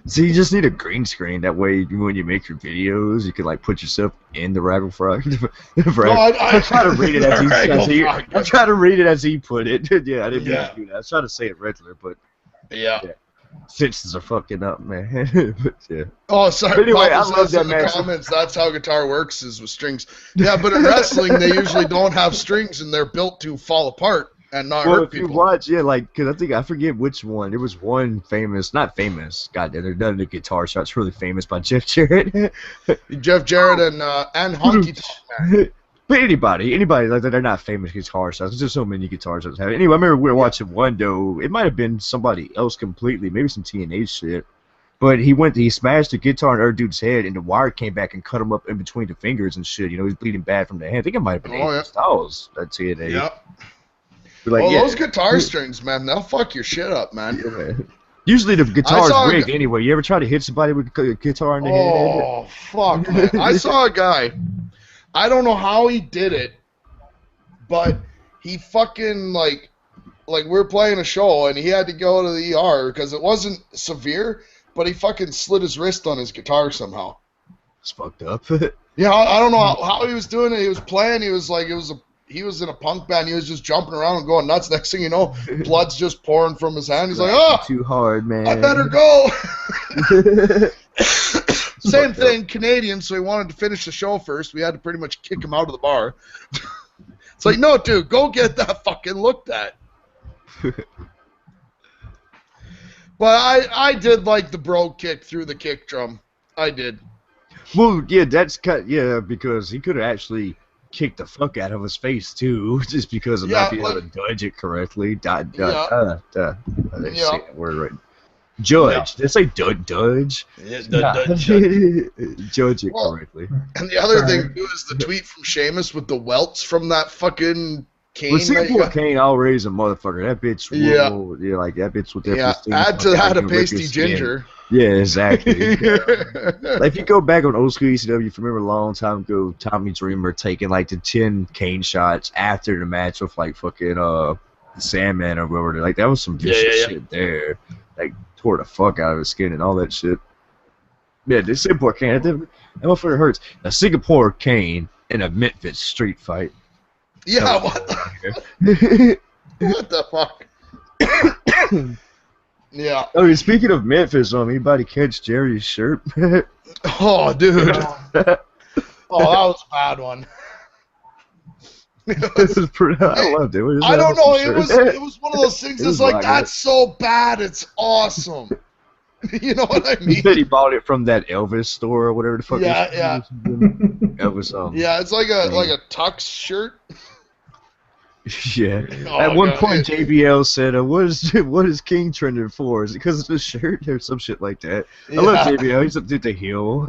So you just need a green screen. That way, when you make your videos, you can like put yourself in the Raggle Frog. I'm trying to read it I'm trying to read it as he put it. Yeah, I didn't mean to do that. I was trying to say it regular, but yeah. Senses are fucking up, man. But, yeah. Oh, sorry. But anyway, I love that, in the comments, that's how guitar works, is with strings. Yeah, but in wrestling, they usually don't have strings, and they're built to fall apart and not hurt people. If you watch, because I forget which one. There was one famous, not famous, goddamn, they're done the guitar shot's really famous by Jeff Jarrett. Jeff Jarrett and Honky Tonk Man. But anybody like that, they're not famous guitar shots. There's just so many guitar shots. Anyway, I remember we were watching one though. It might have been somebody else completely, maybe some TNA shit. But he smashed the guitar on our dude's head, and the wire came back and cut him up in between the fingers and shit. You know, he's bleeding bad from the hand. I think it might have been AJ Styles at TNA. Yep. Like, those guitar strings, man, they'll fuck your shit up, man. Yeah, man. Usually the guitar's rigged anyway. You ever try to hit somebody with a guitar in the head? Oh, fuck, man. I saw a guy. I don't know how he did it, but he fucking, like we were playing a show, and he had to go to the ER because it wasn't severe, but he fucking slit his wrist on his guitar somehow. It's fucked up. Yeah, I don't know how he was doing it. He was playing. He was like, he was in a punk band. He was just jumping around and going nuts. Next thing you know, blood's just pouring from his hand. He's like, oh, too hard, man. I better go. Same thing, Canadian, so he wanted to finish the show first. We had to pretty much kick him out of the bar. It's like, no, dude, go get that fucking looked at. But I did like the bro kick through the kick drum. I did. Well, yeah, because he could have actually kicked the fuck out of his face, too, just because of not being able to dodge it correctly. I didn't say that word right. Judge. Did I say dudge? Judge it correctly. And the other thing, too, is the tweet from Sheamus with the welts from that fucking cane. Well, Singapore cane always a motherfucker. That bitch like that bitch would definitely add to that a pasty ginger. Yeah, exactly. Like, if you go back on old school ECW, if you remember a long time ago, Tommy Dreamer taking like the 10 cane shots after the match with like fucking Sandman or whatever. Like, that was some vicious shit there. Like, tore the fuck out of his skin and all that shit. Yeah, the Singapore cane, that motherfucker hurts. A Singapore cane in a Memphis street fight. Yeah, what the what the fuck? Yeah. Oh, speaking of Memphis, anybody catch Jerry's shirt? Oh, dude. Oh, that was a bad one. I loved it. I don't know. It was one of those things that's like, that's so bad, it's awesome. You know what I mean? He said he bought it from that Elvis store or whatever the fuck. Yeah. Elvis. Yeah, it's like a tux shirt. Yeah. At one point, JBL said, "What is King trending for? Is it because of his shirt or some shit like that?" I love JBL. He's up to the heel.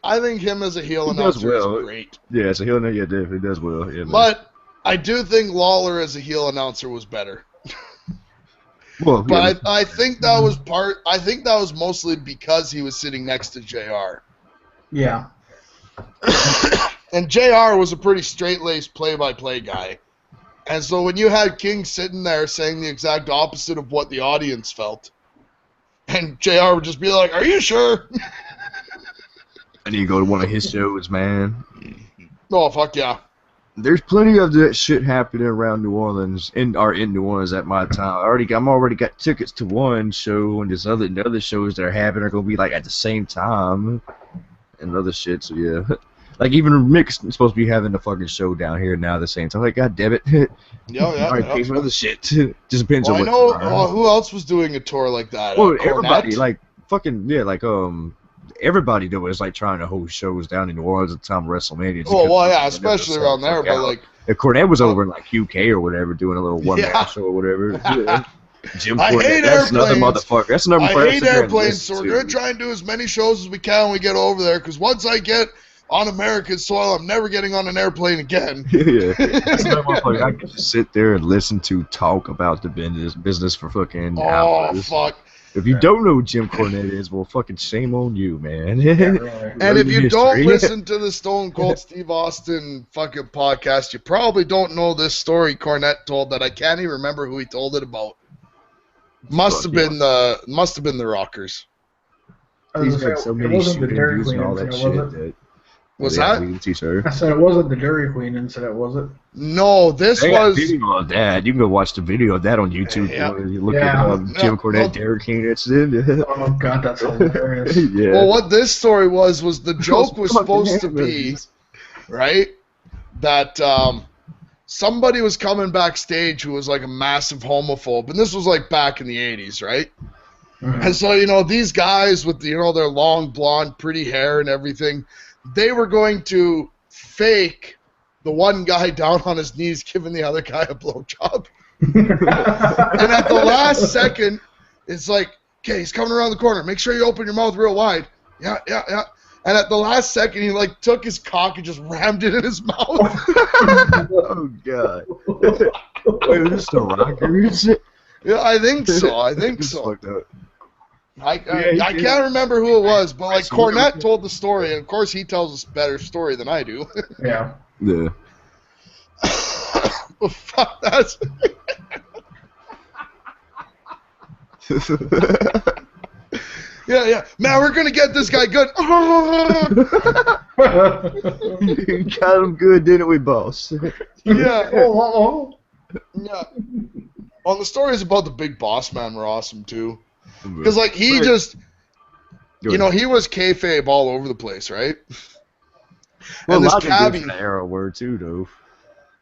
I think him as a heel announcer is great. Yeah, as a heel, he definitely does well. Yeah, but I do think Lawler as a heel announcer was better. Well, but I think that was I think that was mostly because he was sitting next to JR. Yeah. And JR was a pretty straight-laced play-by-play guy. And so when you had King sitting there saying the exact opposite of what the audience felt, and JR would just be like, "Are you sure?" I need to go to one of his shows, man. Oh, fuck yeah. There's plenty of that shit happening around New Orleans, in New Orleans at my time. I'm already got tickets to one show, and there's other shows that are happening are gonna be like at the same time, and other shit. So yeah, like even Mick's supposed to be having the fucking show down here now at the same time. Like, God damn it. Yeah. Alright, pay for other shit. Just depends on I what. know. Who else was doing a tour like that? Well, everybody, like fucking everybody that was like trying to host shows down in New Orleans at the time of WrestleMania. Well, yeah, especially around there, but like. If Cornette was over in like UK or whatever, doing a little one-man show or whatever. Jim Cornette, I hate that's airplanes. another motherfucker. That's another motherfucker. I hate airplanes, so we're gonna try and do as many shows as we can when we get over there. Because once I get on American soil, I'm never getting on an airplane again. Yeah, that's another motherfucker. I can just sit there and listen to talk about the business for fucking hours. Oh fuck. If you don't know who Jim Cornette is, well, fucking shame on you, man. And if you don't listen to the Stone Cold Steve Austin fucking podcast, you probably don't know this story Cornette told that I can't even remember who he told it about. Must have been the Rockers. He's got so many shootings and all that shit. Was that? I said it wasn't the Dairy Queen incident, was it? No, this was. Video of that. You can go watch the video of that on YouTube. Yeah. You look at Jim Cornette, Dairy Queen incident. Oh god, that's hilarious. Yeah. Well, what this story was the joke was supposed to be, right, that somebody was coming backstage who was like a massive homophobe, and this was like back in the 80s, right? Mm-hmm. And so these guys with their long blonde pretty hair and everything. They were going to fake the one guy down on his knees giving the other guy a blowjob. And at the last second, it's like, okay, he's coming around the corner. Make sure you open your mouth real wide. Yeah. And at the last second, he like took his cock and just rammed it in his mouth. Oh, God. Wait, was this the Rockers? Yeah, I think so. I can't remember who it was, but like Cornette told the story, and of course he tells a better story than I do. Yeah. Yeah. Well, fuck, that's. Yeah. Man, we're gonna get this guy good. Got him good, didn't we, boss? Yeah. Yeah. Well, the stories about the Big Boss Man were awesome too. Because, like, he just, he was kayfabe all over the place, right? Well, and a this lot cabbie. of era word, too, though.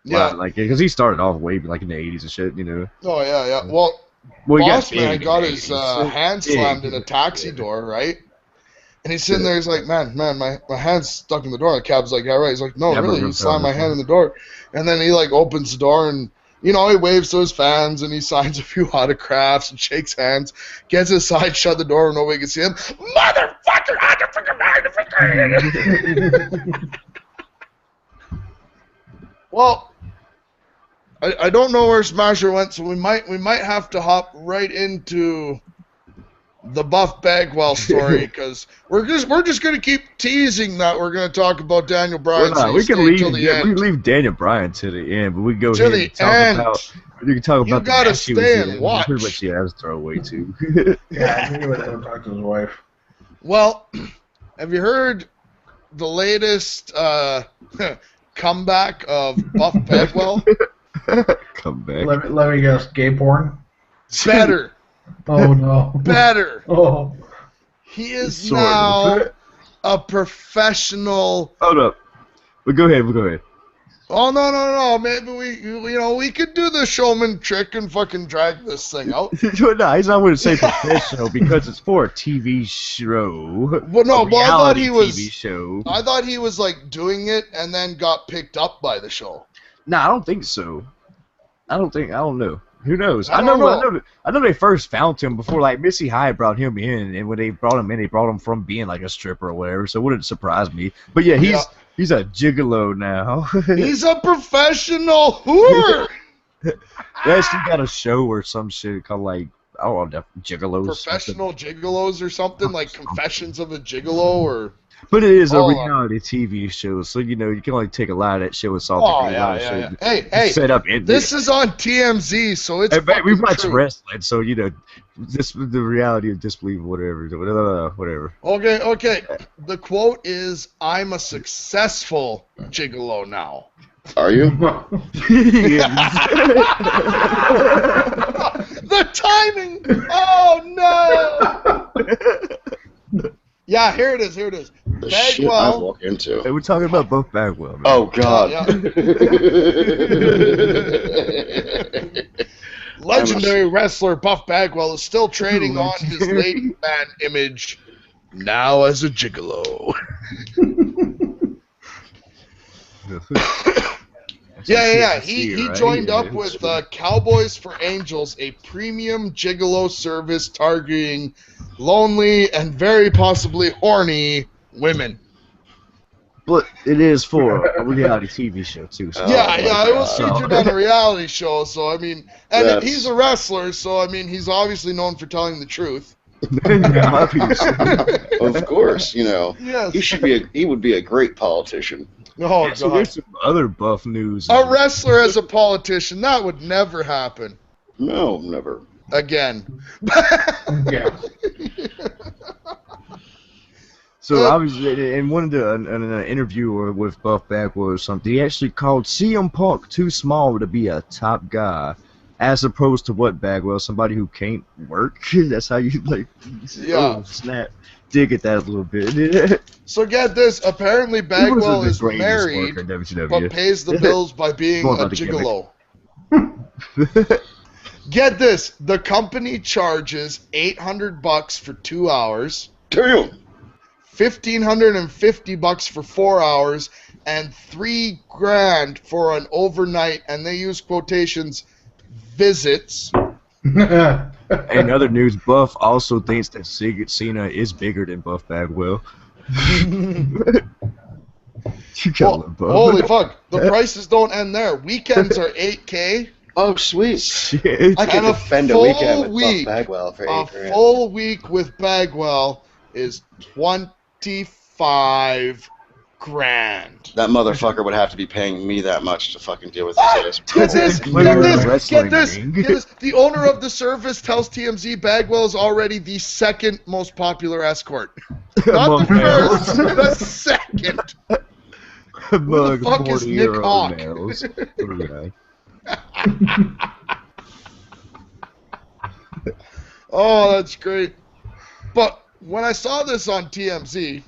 Yeah. Like, because he started off way, like, in the 80s and shit, Oh, yeah. Well Boss Man got his hand slammed in a taxi door, right? And he's sitting there, he's like, man, my hand's stuck in the door. And the cab's like, yeah, right. He's like, no, really, you slammed my hand in the door. And then he, like, opens the door and, he waves to his fans, and he signs a few autographs and shakes hands, gets aside, shut the door, and nobody can see him. Motherfucker! Well, I don't know where Smasher went, so we might have to hop right into the Buff Bagwell story, because we're just gonna keep teasing that we're gonna talk about Daniel Bryan. We can leave Daniel Bryan to the end, but we go ahead and talk about. You can talk about. You gotta stay and watch. Pretty much, yeah, that's throwaway too. Yeah, he would have talked to his wife. Well, have you heard the latest comeback of Buff Bagwell? Comeback. Let me guess. Gay porn. Better. Oh no. Better. Oh. He is now a professional. Hold up. But go ahead. Oh no. Maybe we could do the showman trick and fucking drag this thing out. No, he's not going to say professional because it's for a TV show. Well, no, I thought he was. TV show. I thought he was like doing it and then got picked up by the show. No, I don't think so. I don't know. Who knows? I know they first found him before, like, Missy Hyatt brought him in, and when they brought him in, they brought him from being like a stripper or whatever, so it wouldn't surprise me. But yeah, He's a gigolo now. He's a professional whore. They actually got a show or some shit called like, I don't know, Gigolos. Professional Gigolos or something, like Confessions of a Gigolo or... But it is a reality TV show, so you know you can only take a lot of that shit with salt. Oh yeah. Hey, set up. This is on TMZ, so it's. Hey, we watch true. wrestling, so you know, the reality of disbelief, whatever. Okay. The quote is, "I'm a successful gigolo now." Are you? The timing! Oh no! Yeah, here it is. The shit I walk into. Hey, we're talking about Buff Bagwell, man. Oh God. Yeah. Legendary wrestler Buff Bagwell is still trading on his lady man image, now as a gigolo. Yeah. He joined up with Cowboys for Angels, a premium gigolo service targeting lonely and very possibly horny women. But it is for a reality TV show too. So. It was featured on a reality show. So I mean, and he's a wrestler, so I mean, he's obviously known for telling the truth. Of course, you know. Yes. He would be a great politician. Oh, God. So there's some other Buff news. A wrestler as a politician, that would never happen. No, never. Again. Yeah. So obviously, in one of an interview with Buff Bagwell or something, he actually called CM Punk too small to be a top guy, as opposed to what Bagwell, somebody who can't work. That's how you like. Yeah. Oh, snap. Dig at that a little bit. So get this. Apparently, Bagwell is married, but pays the bills by being a gigolo. Get this. The company charges $800 for 2 hours. Damn. $1,550 for 4 hours, and $3,000 for an overnight, and they use quotations, visits. In other news, Buff also thinks that Cena is bigger than Buff Bagwell. Holy fuck! The prices don't end there. Weekends are $8K. Oh sweet! Shit. I can defend a weekend with Buff Bagwell for $8,000. A full week with Bagwell is $25,000. That motherfucker would have to be paying me that much to fucking deal with his ass. Get this! The owner of the service tells TMZ Bagwell is already the second most popular escort. Not the first, the second. Who the fuck is Nick Hawk? Oh, that's great. But when I saw this on TMZ,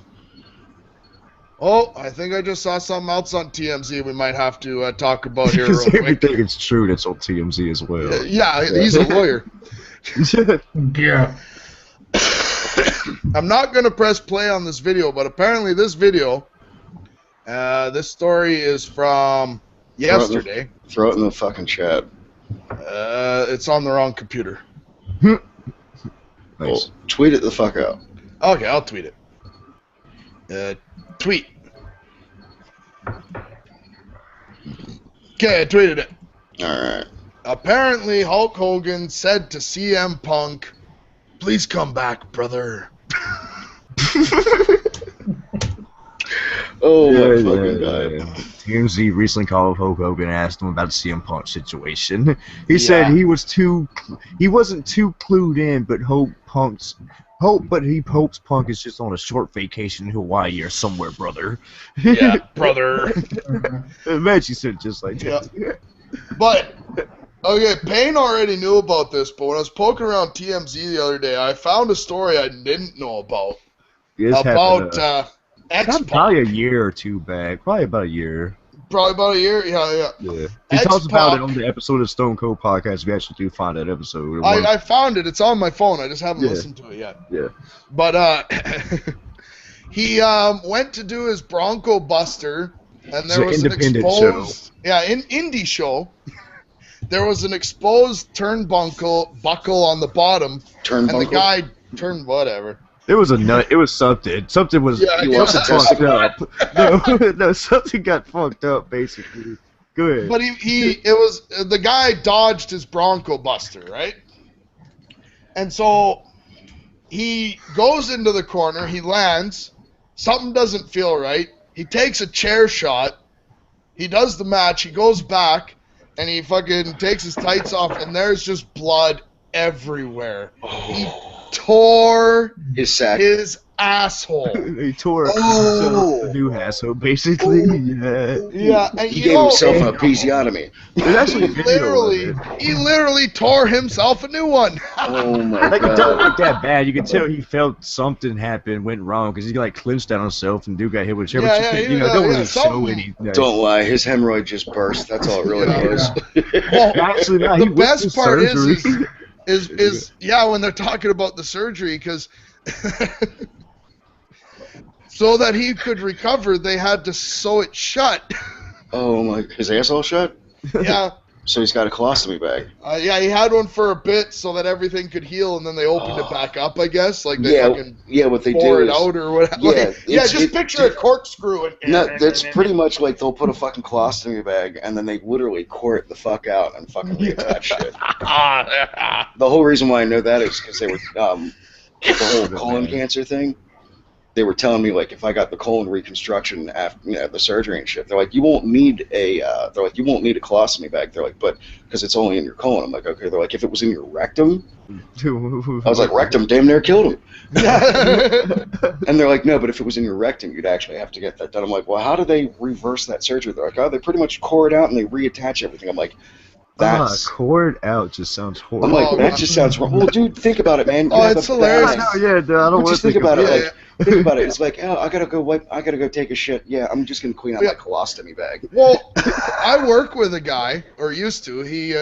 I think I just saw something else on TMZ we might have to talk about here real quick. Everything is true that's on TMZ as well. Yeah, he's a lawyer. Yeah. I'm not going to press play on this video, but apparently this video, this story is from yesterday. Throw it in the fucking chat. It's on the wrong computer. Nice. Well, tweet it the fuck out. Okay, I'll tweet it. Tweet. Okay, I tweeted it. Alright. Apparently, Hulk Hogan said to CM Punk, "Please come back, brother." Oh my fucking god. TMZ recently called Hulk Hogan and asked him about the CM Punk situation. He said he wasn't too clued in, but he hopes Punk is just on a short vacation in Hawaii or somewhere, brother. Yeah, brother. Imagine he said just like that. Yeah. But okay, Payne already knew about this, but when I was poking around TMZ the other day, I found a story I didn't know about. About X-Pac. Probably a year or two back. Probably about a year. Probably about a year, yeah. He talks about it on the episode of Stone Cold Podcast. We actually do find that episode. I found it. It's on my phone. I just haven't listened to it yet. Yeah. But he went to do his Bronco Buster, and there was an exposed indie show. There was an exposed buckle on the bottom, and the guy turned whatever. It was a nut. It was something. Something was. Yeah, He loves fucked up. No, something got fucked up. Basically, go ahead. But it was the guy dodged his Bronco Buster, right? And so he goes into the corner. He lands. Something doesn't feel right. He takes a chair shot. He does the match. He goes back, and he fucking takes his tights off, and there's just blood everywhere. He tore His sack. his asshole. He tore a new asshole, basically. Yeah. Yeah, and He gave himself an episiotomy. There's actually a video of it. he literally tore himself a new one. Oh my Like, it don't god. look that bad. You can tell he felt something happened, went wrong, because he like clenched on himself and dude got hit with a chair. Yeah, But yeah, you know, yeah, don't yeah, really show something. anything. Don't lie, his hemorrhoid just burst. That's all it really was. Well, Actually, no, the he went best through part surgery. is when they're talking about the surgery, because so that he could recover, they had to sew it shut. Oh my, his asshole shut? Yeah. So he's got a colostomy bag. Yeah, he had one for a bit so that everything could heal, and then they opened it back up, I guess. Like they fucking what they pour do it is, out or whatever. Yeah, Just picture a corkscrew. that's pretty much like they'll put a fucking colostomy bag and then they literally core it the fuck out and fucking reattach shit. The whole reason why I know that is because they were the whole colon cancer thing. They were telling me like if I got the colon reconstruction after the surgery and shit, they're like you won't need a colostomy bag. They're like, but because it's only in your colon. I'm like, okay. They're like, if it was in your rectum, I was like, rectum damn near killed him. And they're like, no, but if it was in your rectum, you'd actually have to get that done. I'm like, well, how do they reverse that surgery? They're like, oh, they pretty much core it out and they reattach everything. I'm like, that's cord out just sounds horrible. I'm like, that just sounds wrong. Well, dude, think about it, man. It's hilarious. Yeah, dude, I don't want to think about it. it. Like, think about it. It's like, oh, I gotta go take a shit. Yeah, I'm just gonna clean out my colostomy bag. Well, I work with a guy, or used to. He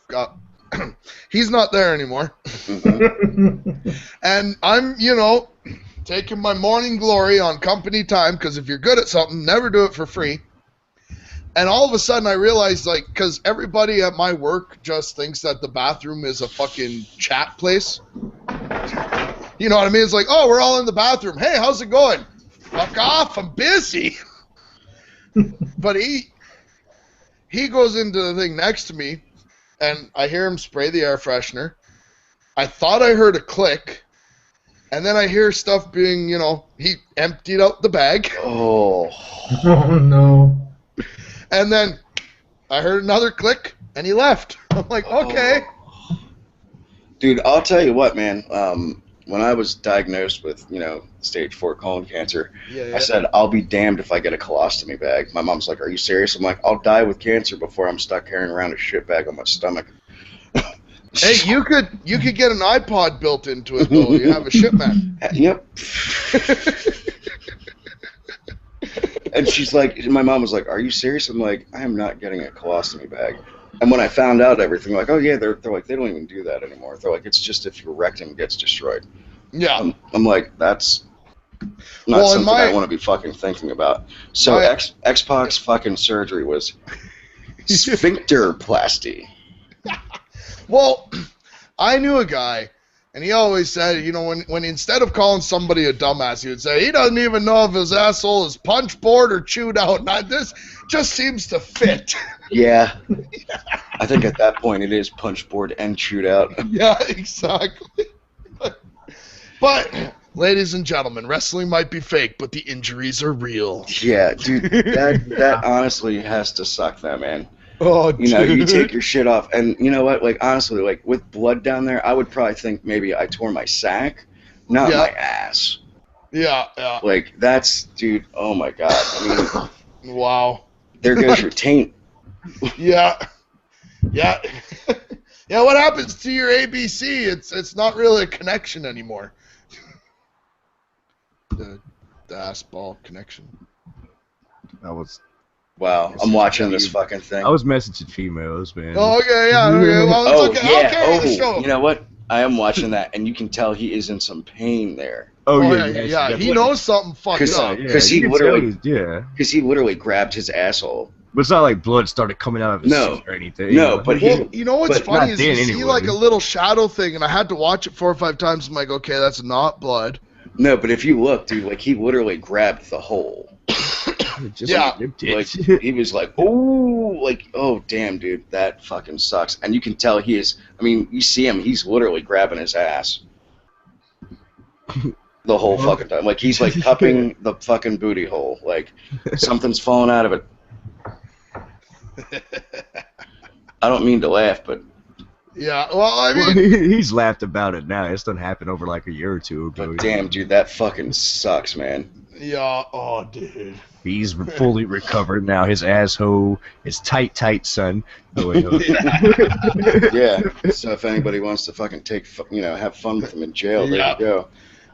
got. He's not there anymore. Mm-hmm. And I'm, taking my morning glory on company time, because if you're good at something, never do it for free. And all of a sudden I realized, like, because everybody at my work just thinks that the bathroom is a fucking chat place. You know what I mean? It's like, oh, we're all in the bathroom. Hey, how's it going? Fuck off, I'm busy. But he goes into the thing next to me, and I hear him spray the air freshener. I thought I heard a click, and then I hear stuff being, he emptied out the bag. Oh. Oh no. And then I heard another click, and he left. I'm like, okay. Oh. Dude, I'll tell you what, man. When I was diagnosed with, stage 4 colon cancer, I said, I'll be damned if I get a colostomy bag. My mom's like, are you serious? I'm like, I'll die with cancer before I'm stuck carrying around a shit bag on my stomach. Hey, you could get an iPod built into it, though. You have a shit man. Yep. And she's like, my mom was like, are you serious? I'm like, I am not getting a colostomy bag. And when I found out everything, like, oh yeah, they're like, they don't even do that anymore. They're like, it's just if your rectum gets destroyed. Yeah. I'm like, that's not something I want to be fucking thinking about. So X-Pac's fucking surgery was sphincterplasty. Well, I knew a guy, and he always said, when instead of calling somebody a dumbass, he would say, he doesn't even know if his asshole is punch board or chewed out. This just seems to fit. Yeah. I think at that point it is punch board and chewed out. Yeah, exactly. But, ladies and gentlemen, wrestling might be fake, but the injuries are real. Yeah, dude, that honestly has to suck, that man. Oh, dude. You take your shit off, and you know what? Like, honestly, like, with blood down there, I would probably think maybe I tore my sack, not my ass. Yeah. Like, that's, dude, oh my god. I mean, wow. There goes your taint. Yeah. Yeah, what happens to your ABC? It's not really a connection anymore. The ass ball connection. Wow, I'm watching this fucking thing. I was messaging females, man. Oh, okay, yeah. Okay, well, it's okay. I'll carry the show. You know what? I am watching that, and you can tell he is in some pain there. Oh yeah. He knows something fucked up. Because he literally grabbed his asshole But it's not like blood started coming out of his suit or anything. No, but you know what's funny is you see like a little shadow thing, and I had to watch it 4 or 5 times. I'm like, okay, that's not blood. No, but if you look, dude, like he literally grabbed the hole. Like he was like, oh damn, dude, that fucking sucks. And you can tell he is. I mean, you see him, he's literally grabbing his ass the whole fucking time. Like he's like cupping the fucking booty hole. Like something's falling out of it. I don't mean to laugh, but yeah, well, I mean, he's laughed about it now. It's done happened over like a year or two ago. But damn, dude, that fucking sucks, man. Yeah, oh, dude. He's fully recovered now. His asshole is tight, son. Oh, yeah. So if anybody wants to fucking have fun with him in jail, there you go.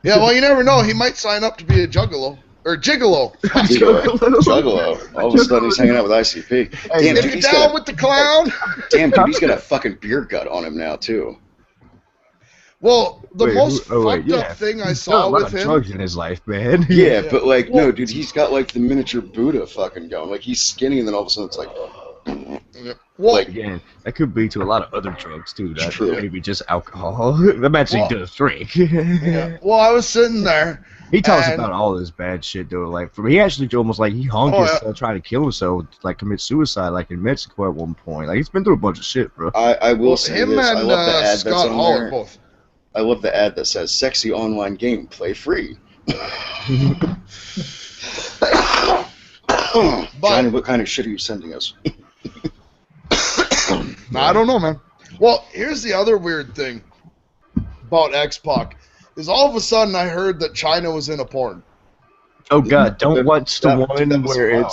Yeah, well, you never know. He might sign up to be a juggalo. Or gigolo. Juggalo. All of a sudden he's hanging out with ICP. Damn, dude, he's down with the clown. Damn, dude, he's got a fucking beer gut on him now, too. Well, the most fucked up thing I saw with him. Drugs in his life, man. Yeah, but like, no, dude, he's got like the miniature Buddha fucking going. Like he's skinny, and then all of a sudden it's like. Well, like, again, that could be to a lot of other drugs too. That maybe just alcohol. Imagine he does drink. Yeah. Well, I was sitting there. He talks about all this bad shit though. Like, he actually almost like he hung himself, trying to kill himself, like commit suicide, like in Mexico at one point. Like he's been through a bunch of shit, bro. I will say him this. And, I love the ad that's Scott on Hall there. Both. I love the ad that says "Sexy online game, play free." Johnny, what kind of shit are you sending us? I don't know, man. Well, here's the other weird thing about X-Pac is all of a sudden I heard that China was in a porn. Oh God! Don't watch the one where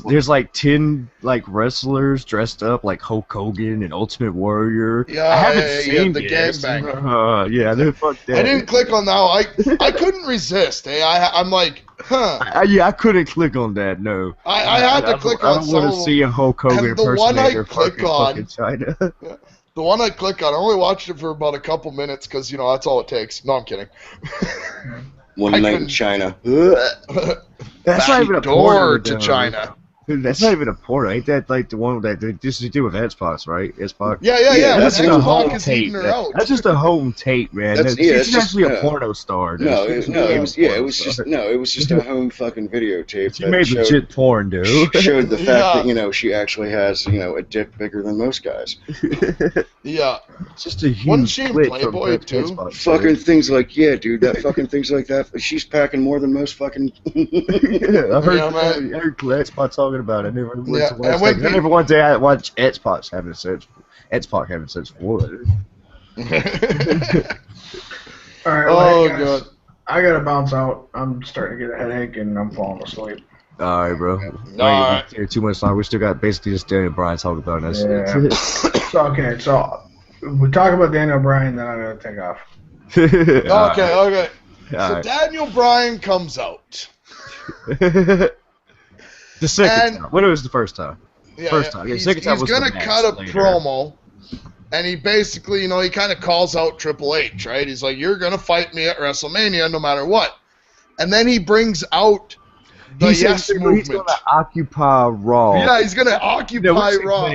there's like 10 like wrestlers dressed up like Hulk Hogan and Ultimate Warrior. Yeah, I haven't seen the gangbang. Yeah, fuck that. I didn't click on that. I couldn't resist. Hey, I'm like, huh? I couldn't click on that. No, I had to click on. I don't want to see a Hulk Hogan impersonator fucking China. Yeah. The one I click on, I only watched it for about a couple minutes because that's all it takes. No, I'm kidding. One night in China. That's not even a porn to China. Dude, that's not even a porno. Ain't that like the one that they used to do with X-Pac, right? X-Pac. Yeah. That's just a home is tape. Out. That's just a home tape, man. It's actually a porno star. It was just a home fucking videotape. She made legit porn, dude. Showed the fact that she actually has a dick bigger than most guys. Yeah. It's just a huge. Wasn't she in Playboy too? Fucking things like dude. That fucking things like that. She's packing more than most fucking. I heard X-Pac talking about it. I never went to watch I never one day I watched X-Pac having sex for it. Alright, God. I gotta bounce out. I'm starting to get a headache and I'm falling asleep. Alright, bro. Alright. Here too much time. We still got basically just Daniel Bryan talking about this. Yeah. So we talk about Daniel Bryan, then I'm gonna take off. Okay. So Daniel Bryan comes out. The second time. When it was the first time? Yeah, first time. Yeah, second time was he's gonna cut a promo, and he basically, he kind of calls out Triple H, right? He's like, "You're gonna fight me at WrestleMania, no matter what." And then he brings out the Yes Movement. He's gonna occupy Raw. Yeah, he's gonna occupy Raw.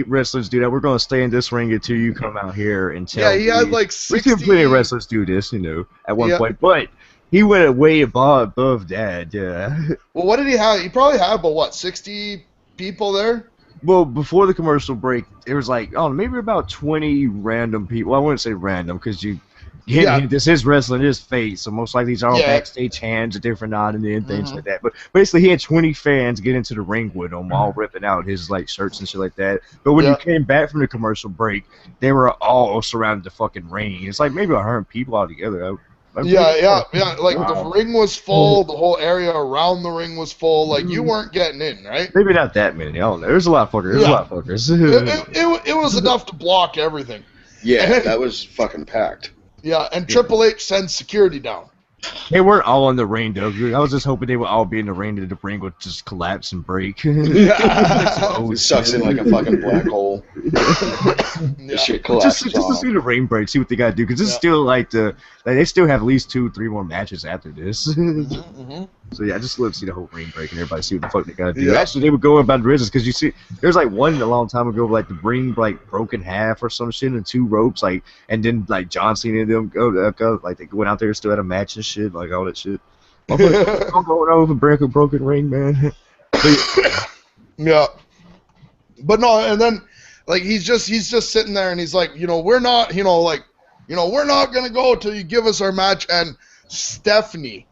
Wrestlers do that. We're gonna stay in this ring until you come out here and tell. Yeah, he had like 60. We've seen plenty of wrestlers do this, at one point, but. He went way above that, yeah. Well, what did he have? He probably had about 60 people there? Well, before the commercial break, there was maybe about 20 random people. I wouldn't say random because this is wrestling, his face, so most likely these are all backstage hands, a different on and things like that. But basically, he had 20 fans get into the ring with him, all ripping out his shirts and shit like that. But when you came back from the commercial break, they were all surrounded the fucking ring. It's like maybe 100 people all together. Yeah. Like the ring was full, the whole area around the ring was full. Like you weren't getting in, right? Maybe not that many. I don't know. There's a lot of fuckers. It was enough to block everything. Yeah, that was fucking packed. Yeah, and Triple H sends security down. They weren't all in the ring, though. I was just hoping they would all be in the ring, and the ring would just collapse and break. It sucks in like a fucking black hole. This shit collapses just to see the ring break, see what they gotta do, because this is still like they still have at least 2-3 more matches after this. So yeah, I just love to see the whole ring break and everybody see what the fuck they gotta do. Yeah. Actually, they were going about the business because you see, there's like one a long time ago, like the ring like broke in half or some shit, and 2 ropes, like, and then like John Cena and them go like they went out there still had a match and shit, like all that shit. I'm going over broken ring, man. Yeah. But no, and then like he's just sitting there and he's like, we're not, we're not gonna go till you give us our match. And Stephanie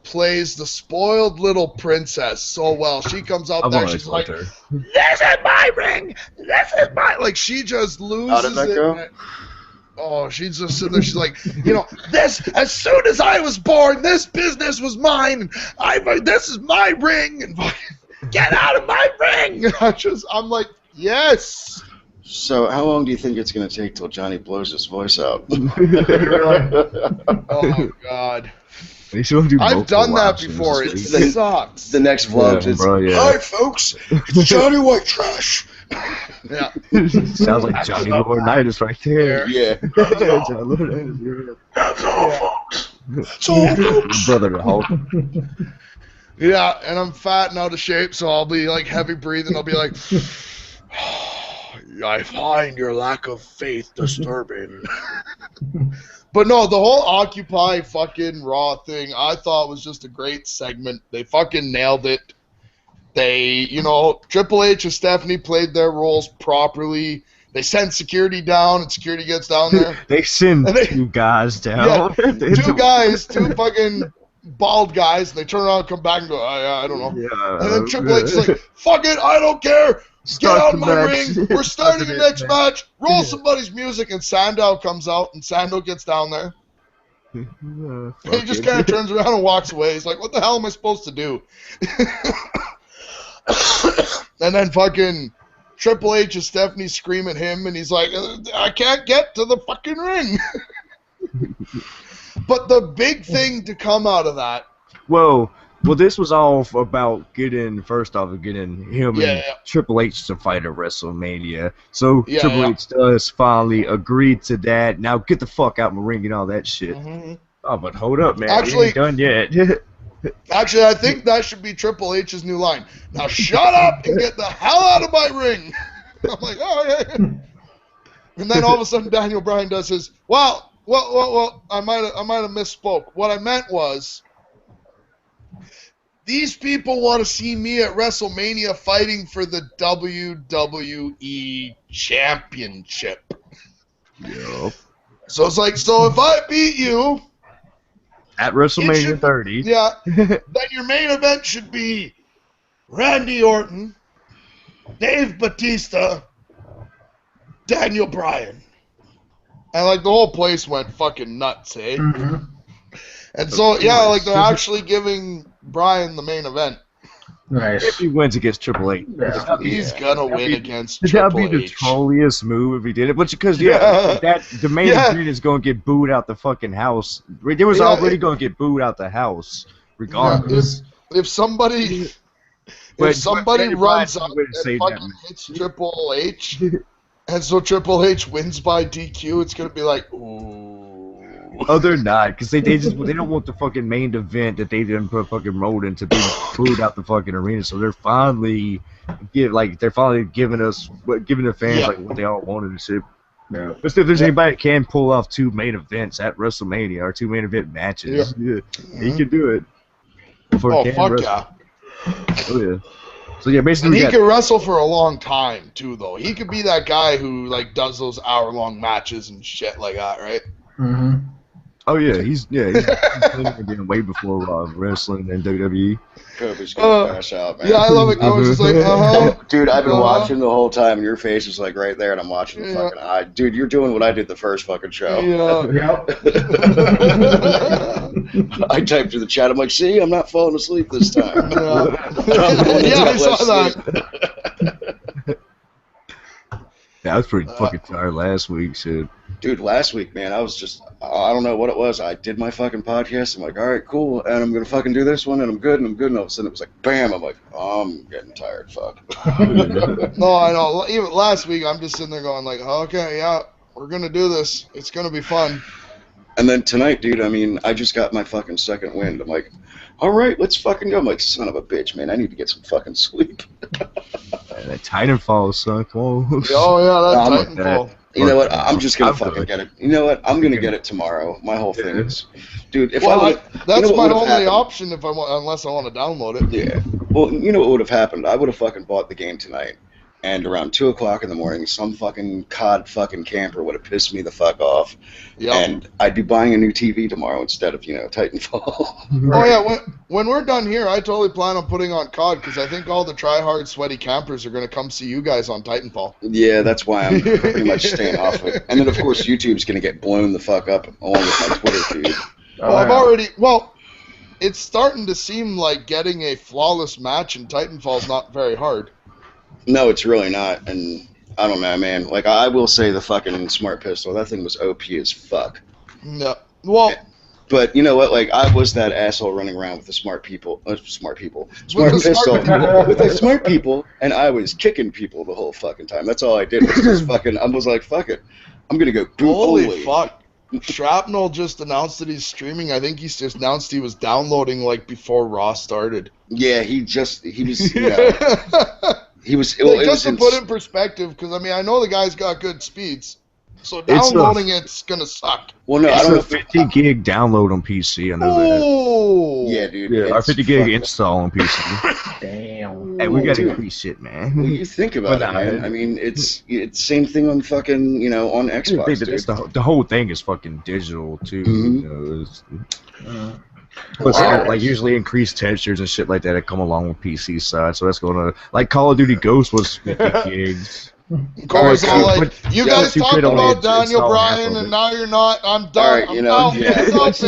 plays the spoiled little princess so well. She comes out there, she's like, "This is my ring. This is my," like she just loses How did that go? Oh, she's just sitting there. She's like, this, as soon as I was born, this business was mine. This is my ring, and get out of my ring. I'm like, yes. So how long do you think it's going to take till Johnny blows his voice out? Oh, God. I've done that before. It sucks. The next vlog is, "Hi, folks. It's Johnny White Trash." Yeah. Sounds like Johnny Laurinaitis right there. Yeah. That's all, folks. That's all, folks. Brother to Hulk. Yeah, and I'm fat and out of shape, so I'll be like heavy breathing. I'll be like, I find your lack of faith disturbing. But no, the whole Occupy fucking Raw thing, I thought was just a great segment. They fucking nailed it. They, Triple H and Stephanie played their roles properly. They send security down, and security gets down there. They send 2 guys down. Yeah, 2 guys, 2 fucking bald guys, and they turn around and come back and go, I don't know. Yeah, and then Triple H is like, fuck it, I don't care. Get out of my ring. We're starting the next match. Roll somebody's music, and Sandow comes out, and Sandow gets down there. He just kind of turns around and walks away. He's like, what the hell am I supposed to do? And then fucking Triple H and Stephanie scream at him, and he's like, I can't get to the fucking ring. But the big thing to come out of that. Well, this was all about getting him and Triple H to fight at WrestleMania. So Triple H does finally agree to that. Now get the fuck out of my ring and all that shit. Oh, but hold up, man. Actually, ain't done yet. Actually, I think that should be Triple H's new line. Now shut up and get the hell out of my ring. I'm like, oh yeah. And then all of a sudden Daniel Bryan does his, well, I might have misspoke. What I meant was, these people want to see me at WrestleMania fighting for the WWE Championship. Yep. So it's like, so if I beat you at WrestleMania 30, then your main event should be Randy Orton, Dave Bautista, Daniel Bryan. And like the whole place went fucking nuts, eh? And so like they're actually giving Bryan the main event. Nice. If he wins against Triple H, he's gonna win against Triple H. That'd be the trolliest move if he did it. But because the main event is gonna get booed out the fucking house. They was already gonna get booed out the house, regardless. If somebody runs up and fucking hits Triple H, and so Triple H wins by DQ, it's gonna be like, ooh. Oh, they're not, because they don't want the fucking main event that they didn't put fucking rolled in to be booed out the fucking arena. So they're finally giving the fans like what they all wanted to see. Yeah. But if there's anybody that can pull off 2 main events at WrestleMania or 2 main event matches, he can do it. Fuck yeah. Oh yeah. So yeah, basically, and he can wrestle for a long time too, though. He could be that guy who like does those hour-long matches and shit like that, right? Oh yeah, he's been way before wrestling and WWE. Kobe's gonna pass out, man. Yeah, I love it. Kobe's just like, Dude, I've been watching the whole time, and your face is like right there, and I'm watching the fucking eye. Dude, you're doing what I did the first fucking show. Yeah. I typed in the chat. I'm like, see, I'm not falling asleep this time. I saw that. Yeah, I was pretty fucking tired last week, shit. Dude, last week, man, I don't know what it was. I did my fucking podcast. I'm like, all right, cool. And I'm going to fucking do this one, and I'm good. And all of a sudden it was like, bam. I'm like, I'm getting tired, fuck. No, I know. Even last week, I'm just sitting there going like, okay, yeah, we're going to do this. It's going to be fun. And then tonight, dude, I mean, I just got my fucking second wind. I'm like, all right, let's fucking go. I'm like, son of a bitch, man. I need to get some fucking sleep. That Titanfall, son. Come on. Oh, yeah, that Titanfall. You know what? I'm just gonna fucking get it. You know what? I'm gonna get it tomorrow. My whole thing is, dude. If that's my only option unless I want to download it. Yeah. Well, you know what would have happened? I would have fucking bought the game tonight, and around 2 o'clock in the morning, some fucking COD fucking camper would have pissed me the fuck off. Yep. And I'd be buying a new TV tomorrow instead of Titanfall. Oh yeah. When we're done here, I totally plan on putting on COD because I think all the try-hard, sweaty campers are gonna come see you guys on Titanfall. Yeah, that's why I'm pretty much staying off of it. And then of course YouTube's gonna get blown the fuck up along with my Twitter feed. It's starting to seem like getting a flawless match in Titanfall's not very hard. No, it's really not, and I don't know, man. Like, I will say the fucking smart pistol, that thing was OP as fuck. No. Well... But you know what? Like, I was that asshole running around with the smart pistol, with the smart people, and I was kicking people the whole fucking time. That's all I did was just fucking, I was like, fuck it. I'm gonna go boom. Holy fuck. Shrapnel just announced that he's streaming. I think he's just announced he was downloading, like, before Raw started. Yeah, he was, you know... He was. Well, just to put in perspective, because I mean, I know the guy's got good speeds, so downloading it's gonna suck. Well, no, it's I don't know. 50 gig download on PC. I know that. Yeah, dude. Yeah, our 50 gig install on PC. Damn. Hey, we gotta increase shit, man. Well, you think about it, man. I mean, it's same thing on fucking on Xbox. Dude. The whole thing is fucking digital too. Mm-hmm. You know, but like usually increased textures and shit like that come along with PC side, so that's gonna like Call of Duty Ghost was 50 gigs. Of course, like, you guys talk about Daniel Bryan and now you're not. I'm done. All right,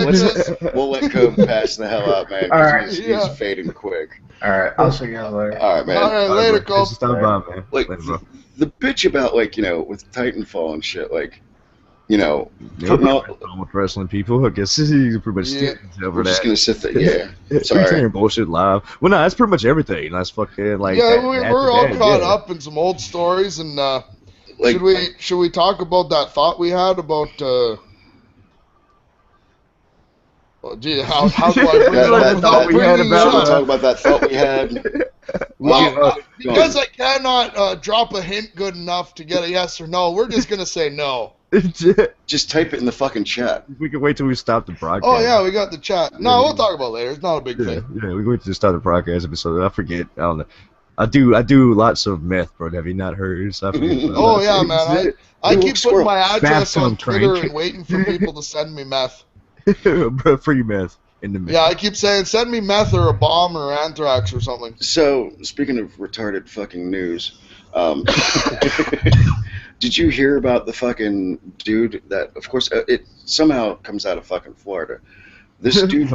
we'll let Cope pass the hell out, man. All right, he's fading quick. All right, I'll see you guys later. All right, man. All right, later, Cope. Stop by, man. Like the bitch about with Titanfall and shit, like. Putting with wrestling people, I guess you pretty much over that. Just gonna sit there, Sorry. Bullshit live. Well, no, that's pretty much everything. That's fucking like. Yeah, we're all caught up in some old stories, and should we talk about that thought we had about? How do I bring talk about that thought we had? Well, because I cannot drop a hint good enough to get a yes or no, we're just gonna say no. Just type it in the fucking chat. We can wait till we stop the broadcast. Oh yeah, we got the chat. No, we'll talk about it later. It's not a big thing. Yeah, we can wait to start the broadcast episode. I forget. I don't know. I do lots of meth, bro. Have you not heard? So I forget yeah, man. I keep putting my address on Twitter and waiting for people to send me meth. Free meth in the meth. Yeah, I keep saying send me meth or a bomb or anthrax or something. So speaking of retarded fucking news. Did you hear about the fucking dude that, of course, it somehow comes out of fucking Florida. This dude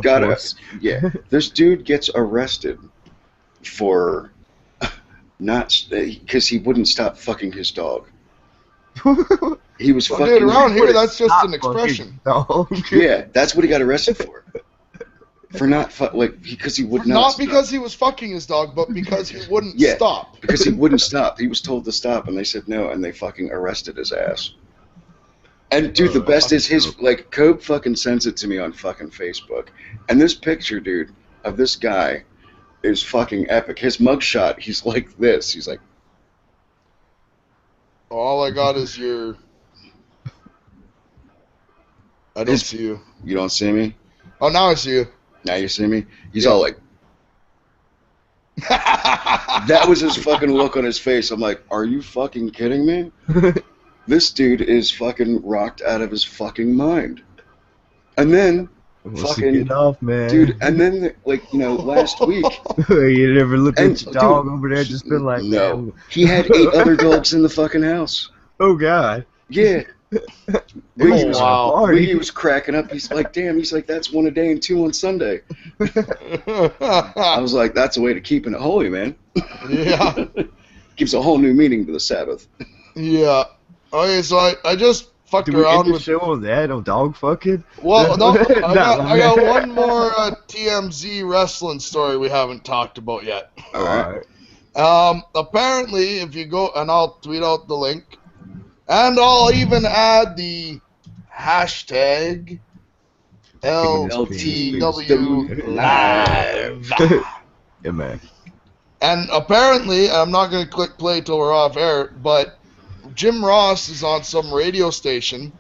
this dude gets arrested for because he wouldn't stop fucking his dog. He was fucking. Dude, around here, that's just an expression. Yeah, that's what he got arrested for. For not because he would not. Not because he was fucking his dog, but because he wouldn't stop. Because he wouldn't stop. He was told to stop, and they said no, and they fucking arrested his ass. And dude, the best is Cope fucking sends it to me on fucking Facebook, and this picture, dude, of this guy is fucking epic. His mugshot, he's like this. He's like. All I got is your. I don't see you. You don't see me? Oh, now I see you. Now you see me? He's all like... That was his fucking look on his face. I'm like, are you fucking kidding me? This dude is fucking rocked out of his fucking mind. And then... Get off, man. Dude, and then, last week... You never looked at your dog over there just been like... No. Man. He had 8 other dogs in the fucking house. Oh, God. Yeah. Wow. He was cracking up. He's like, damn, he's like, that's 1 a day and 2 on Sunday. I was like, that's a way to keeping it holy, man. Yeah. Gives a whole new meaning to the Sabbath. Yeah. Okay, so I just fucked Do we around end the with. show on that, on dog fucking? Well, no, I got one more TMZ wrestling story we haven't talked about yet. All right. Apparently, if you go, and I'll tweet out the link, and I'll even add the hashtag LTWLive. Yeah, man. And apparently, I'm not going to click play till we're off air, but Jim Ross is on some radio station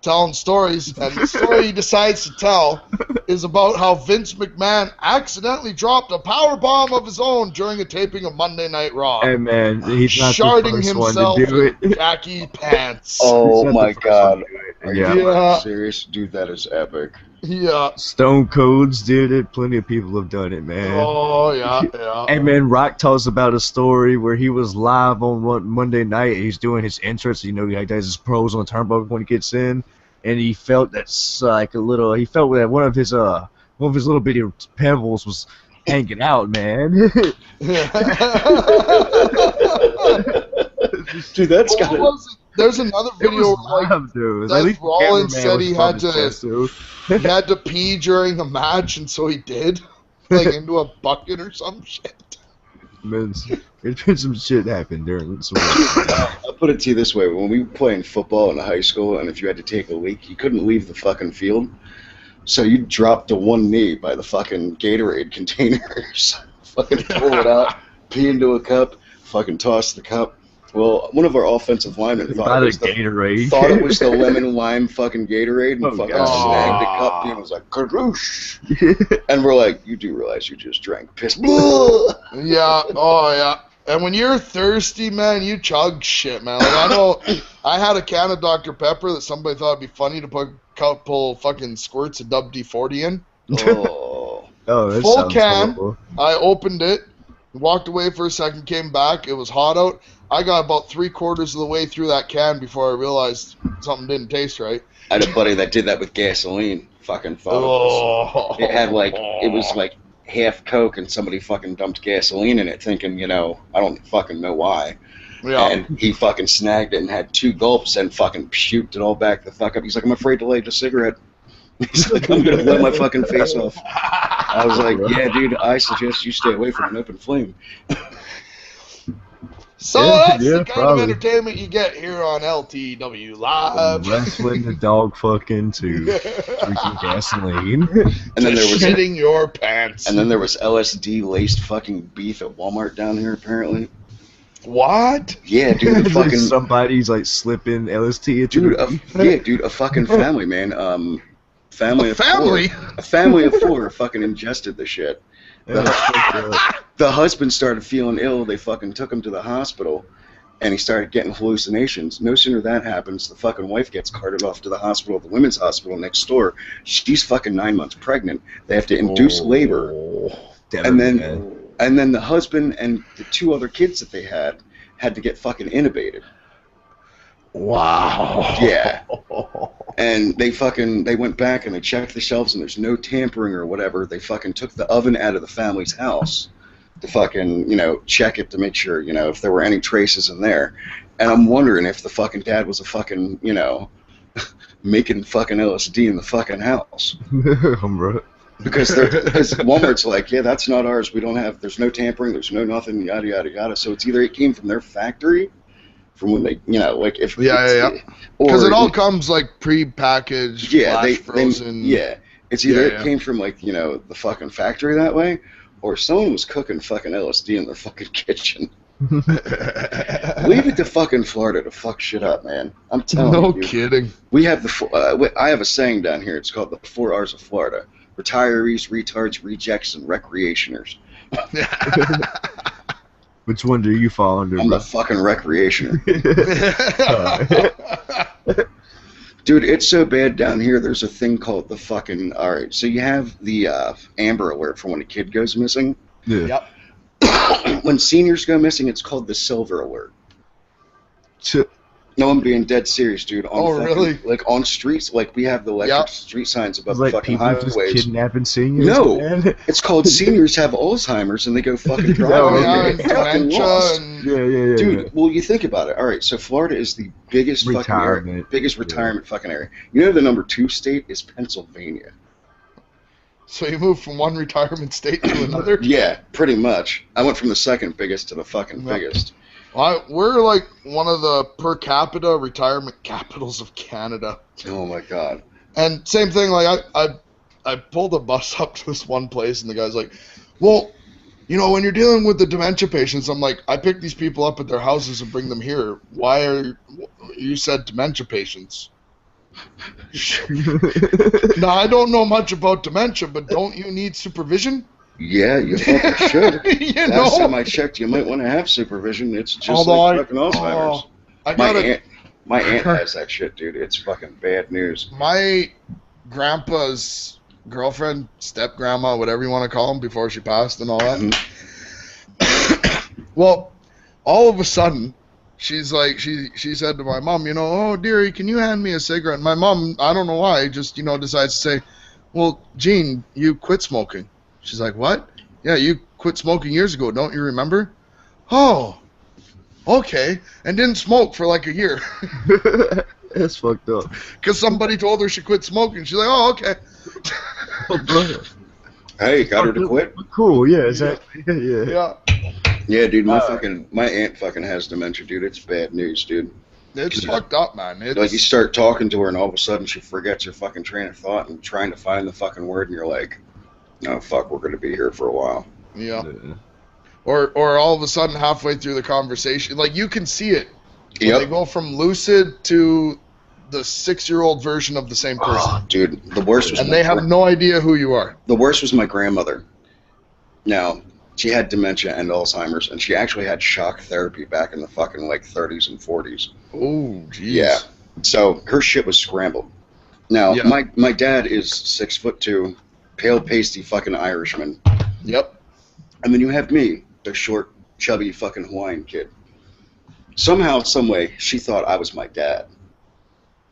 telling stories, and the story he decides to tell is about how Vince McMahon accidentally dropped a power bomb of his own during a taping of Monday Night Raw. Hey, man, he's not the sharding first himself one to do it. in khaki pants. Oh my God. Are you Yeah. serious? Dude, that is epic. Yeah. Stone Cold's did it. Plenty of people have done it, man. Oh, yeah. Hey, man, Rock tells about a story where he was live on Monday night. He's doing his entrance. You know, he does his pros on the turnbuckle when he gets in. And he felt that's like a little. He felt that one of his little bitty pebbles was hanging out, man. Dude, that's got to. There's another video where like Rowan said he had to pee during a match, and so he did, like into a bucket or some shit. Man, there's been some shit happen during this one. I'll put it to you this way: when we were playing football in high school, and if you had to take a leak, you couldn't leave the fucking field, so you dropped to one knee by the fucking Gatorade containers, fucking pull it out, pee into a cup, fucking toss the cup. Well, one of our offensive linemen thought it was the lemon lime fucking Gatorade, and fucking snagged the cup and was like, "Karoosh!" And we're like, "You do realize you just drank piss?" Yeah. Oh yeah. And when you're thirsty, man, you chug shit, man. Like I know, I had a can of Dr. Pepper that somebody thought it'd be funny to put a couple fucking squirts of WD-40 in. Oh, that full can. Horrible. I opened it, walked away for a second, came back. It was hot out. I got about 3/4 of the way through that can before I realized something didn't taste right. I had a buddy that did that with gasoline. Fucking thought it was like half Coke and somebody fucking dumped gasoline in it, thinking, I don't fucking know why. Yeah. And he fucking snagged it and had 2 gulps and fucking puked it all back the fuck up. He's like, "I'm afraid to light a cigarette." He's like, "I'm gonna blow my fucking face off." I was like, "Yeah, dude, I suggest you stay away from an open flame." So that's the kind of entertainment you get here on LTWLive. Wrestling the dog fucking to drinking gasoline. And then there was shitting your pants. And then there was LSD laced fucking beef at Walmart down here apparently. What? Yeah, dude. Fucking like somebody's like slipping LSD into a fucking family, man. A family of 4 fucking ingested the shit. The husband started feeling ill. They fucking took him to the hospital, and he started getting hallucinations. No sooner that happens, the fucking wife gets carted off to the hospital, the women's hospital next door. She's fucking 9 months pregnant. They have to induce labor, and then the husband and the 2 other kids that they had to get fucking intubated. Wow. Yeah. And they went back and they checked the shelves and there's no tampering or whatever. They fucking took the oven out of the family's house to fucking, check it to make sure, if there were any traces in there. And I'm wondering if the fucking dad was a fucking, making fucking LSD in the fucking house. Because Walmart's like, yeah, that's not ours. We don't have, there's no tampering, there's no nothing, yada, yada, yada. So it's either it came from their factory, from when they, like if because it all comes like pre-packaged, frozen. It's either it came from like the fucking factory that way, or someone was cooking fucking LSD in their fucking kitchen. Leave it to fucking Florida to fuck shit up, man. I'm telling you. No kidding. We have I have a saying down here. It's called the 4 R's of Florida: retirees, retards, rejects, and recreationers. Which one do you fall under? I'm the fucking recreationer. Dude, it's so bad down here, there's a thing called the fucking... Alright, so you have the Amber Alert for when a kid goes missing. Yeah. Yep. When seniors go missing, it's called the Silver Alert. No, I'm being dead serious, dude. Really? Like on streets, like we have the electric street signs above the fucking highways. Just kidnapping seniors? No, it's called seniors have Alzheimer's and they go fucking driving. Dementia and Yeah. Dude, well, you think about it. All right, so Florida is the biggest retirement fucking area. You know the number 2 state is Pennsylvania. So you moved from one retirement state to another? Yeah, pretty much. I went from the second biggest to the fucking biggest. Well, we're like one of the per capita retirement capitals of Canada. Oh my god. And same thing, like I pulled a bus up to this one place, and the guy's like, well, you know, when you're dealing with the dementia patients, I'm like, I pick these people up at their houses and bring them here. Why are you said dementia patients? Now, I don't know much about dementia, but don't you need supervision? Yeah, you fucking should. You Last know? time I checked, you might want to have supervision. It's just like fucking Alzheimer's. My aunt has that shit, dude. It's fucking bad news. My grandpa's girlfriend, step-grandma, whatever you want to call him, before she passed and all that. Well, all of a sudden, she's like, she said to my mom, you know, oh, dearie, can you hand me a cigarette? And my mom, I don't know why, just, you know, decides to say, well, Jean, you quit smoking. She's like, what? Yeah, you quit smoking years ago, don't you remember? Oh, okay. And didn't smoke for like a year. That's fucked up. Because somebody told her she quit smoking. She's like, oh, okay. Oh, brother. Hey, got her to quit? Cool, yeah, exactly. Yeah. Yeah, dude, my aunt fucking has dementia, dude. It's bad news, dude. It's fucked up, man. It's... Like, you start talking to her, and all of a sudden she forgets her fucking train of thought and trying to find the fucking word, and you're like, no, fuck, we're going to be here for a while. Yeah. Or all of a sudden, halfway through the conversation, like, you can see it. Yep. They go from lucid to the 6-year-old version of the same person. Oh, dude, the worst was... And they have no idea who you are. The worst was my grandmother. Now, she had dementia and Alzheimer's, and she actually had shock therapy back in the fucking, like, 30s and 40s. Oh, jeez. Yeah. So, her shit was scrambled. Now, my dad is 6'2", pale, pasty fucking Irishman. Yep. And then you have me, the short, chubby fucking Hawaiian kid. Somehow, some way, she thought I was my dad.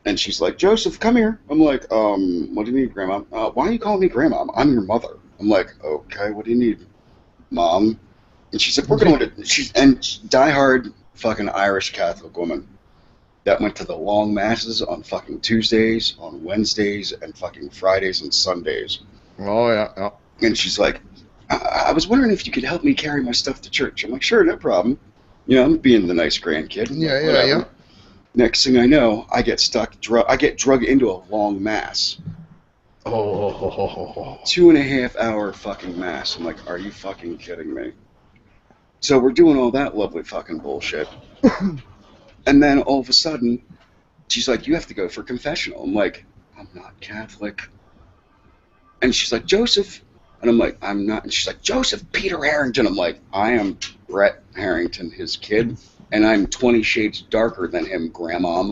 And she's like, Joseph, come here. I'm like, what do you need, Grandma? Why are you calling me Grandma? I'm your mother. I'm like, okay, what do you need, Mom? And she's like, we're going to... She's diehard fucking Irish Catholic woman that went to the long masses on fucking Tuesdays, on Wednesdays, and fucking Fridays and Sundays. Oh, yeah. And she's like, I was wondering if you could help me carry my stuff to church. I'm like, sure, no problem. You know, I'm being the nice grandkid. Yeah. Next thing I know, I get I get drug into a long mass. Oh. 2.5 hour fucking mass. I'm like, are you fucking kidding me? So we're doing all that lovely fucking bullshit. And then all of a sudden, she's like, you have to go for confessional. I'm like, I'm not Catholic. And she's like, Joseph. And I'm like, I'm not. And she's like, Joseph Peter Harrington. I'm like, I am Brett Harrington, his kid. And I'm 20 shades darker than him, Grandma.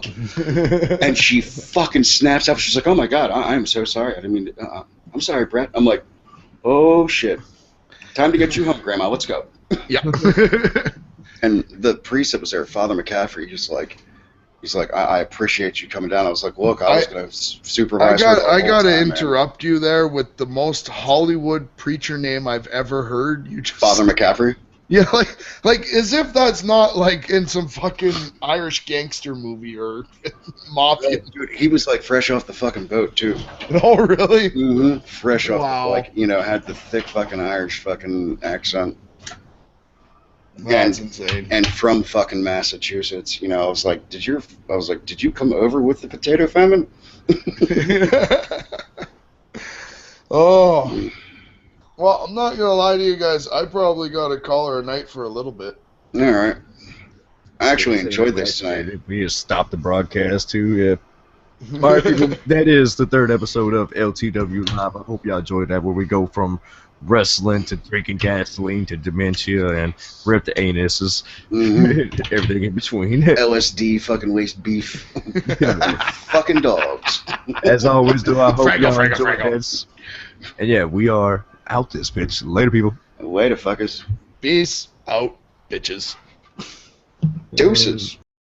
And she fucking snaps up. She's like, oh, my God, I'm so sorry. I didn't mean to. I'm sorry, Brett. I'm like, oh, shit. Time to get you home, Grandma. Let's go. Yeah. And the priest that was there, Father McCaffrey, he's like, I appreciate you coming down. I was like, look, I was going to supervise her. I got to interrupt you there with the most Hollywood preacher name I've ever heard. You just Father McCaffrey? Yeah, like as if that's not like in some fucking Irish gangster movie or mafia. Yeah, dude, he was like fresh off the fucking boat too. Oh, really? Mm-hmm. Fresh off, had the thick fucking Irish fucking accent. That's insane. And from fucking Massachusetts, I was like, did you come over with the potato famine? Oh. Well, I'm not gonna lie to you guys. I probably got to call her a night for a little bit. All right. I actually enjoyed this tonight. We just stopped the broadcast too. Yeah. All right, people. That is the 3rd episode of LTWLive. I hope y'all enjoyed that, where we go from wrestling to drinking gasoline to dementia and ripped anuses, everything in between. LSD, fucking waste beef, fucking dogs. As always, I hope y'all enjoyed this. And yeah, we are out this bitch. Later, people. Later, fuckers. Peace out, bitches. Deuces.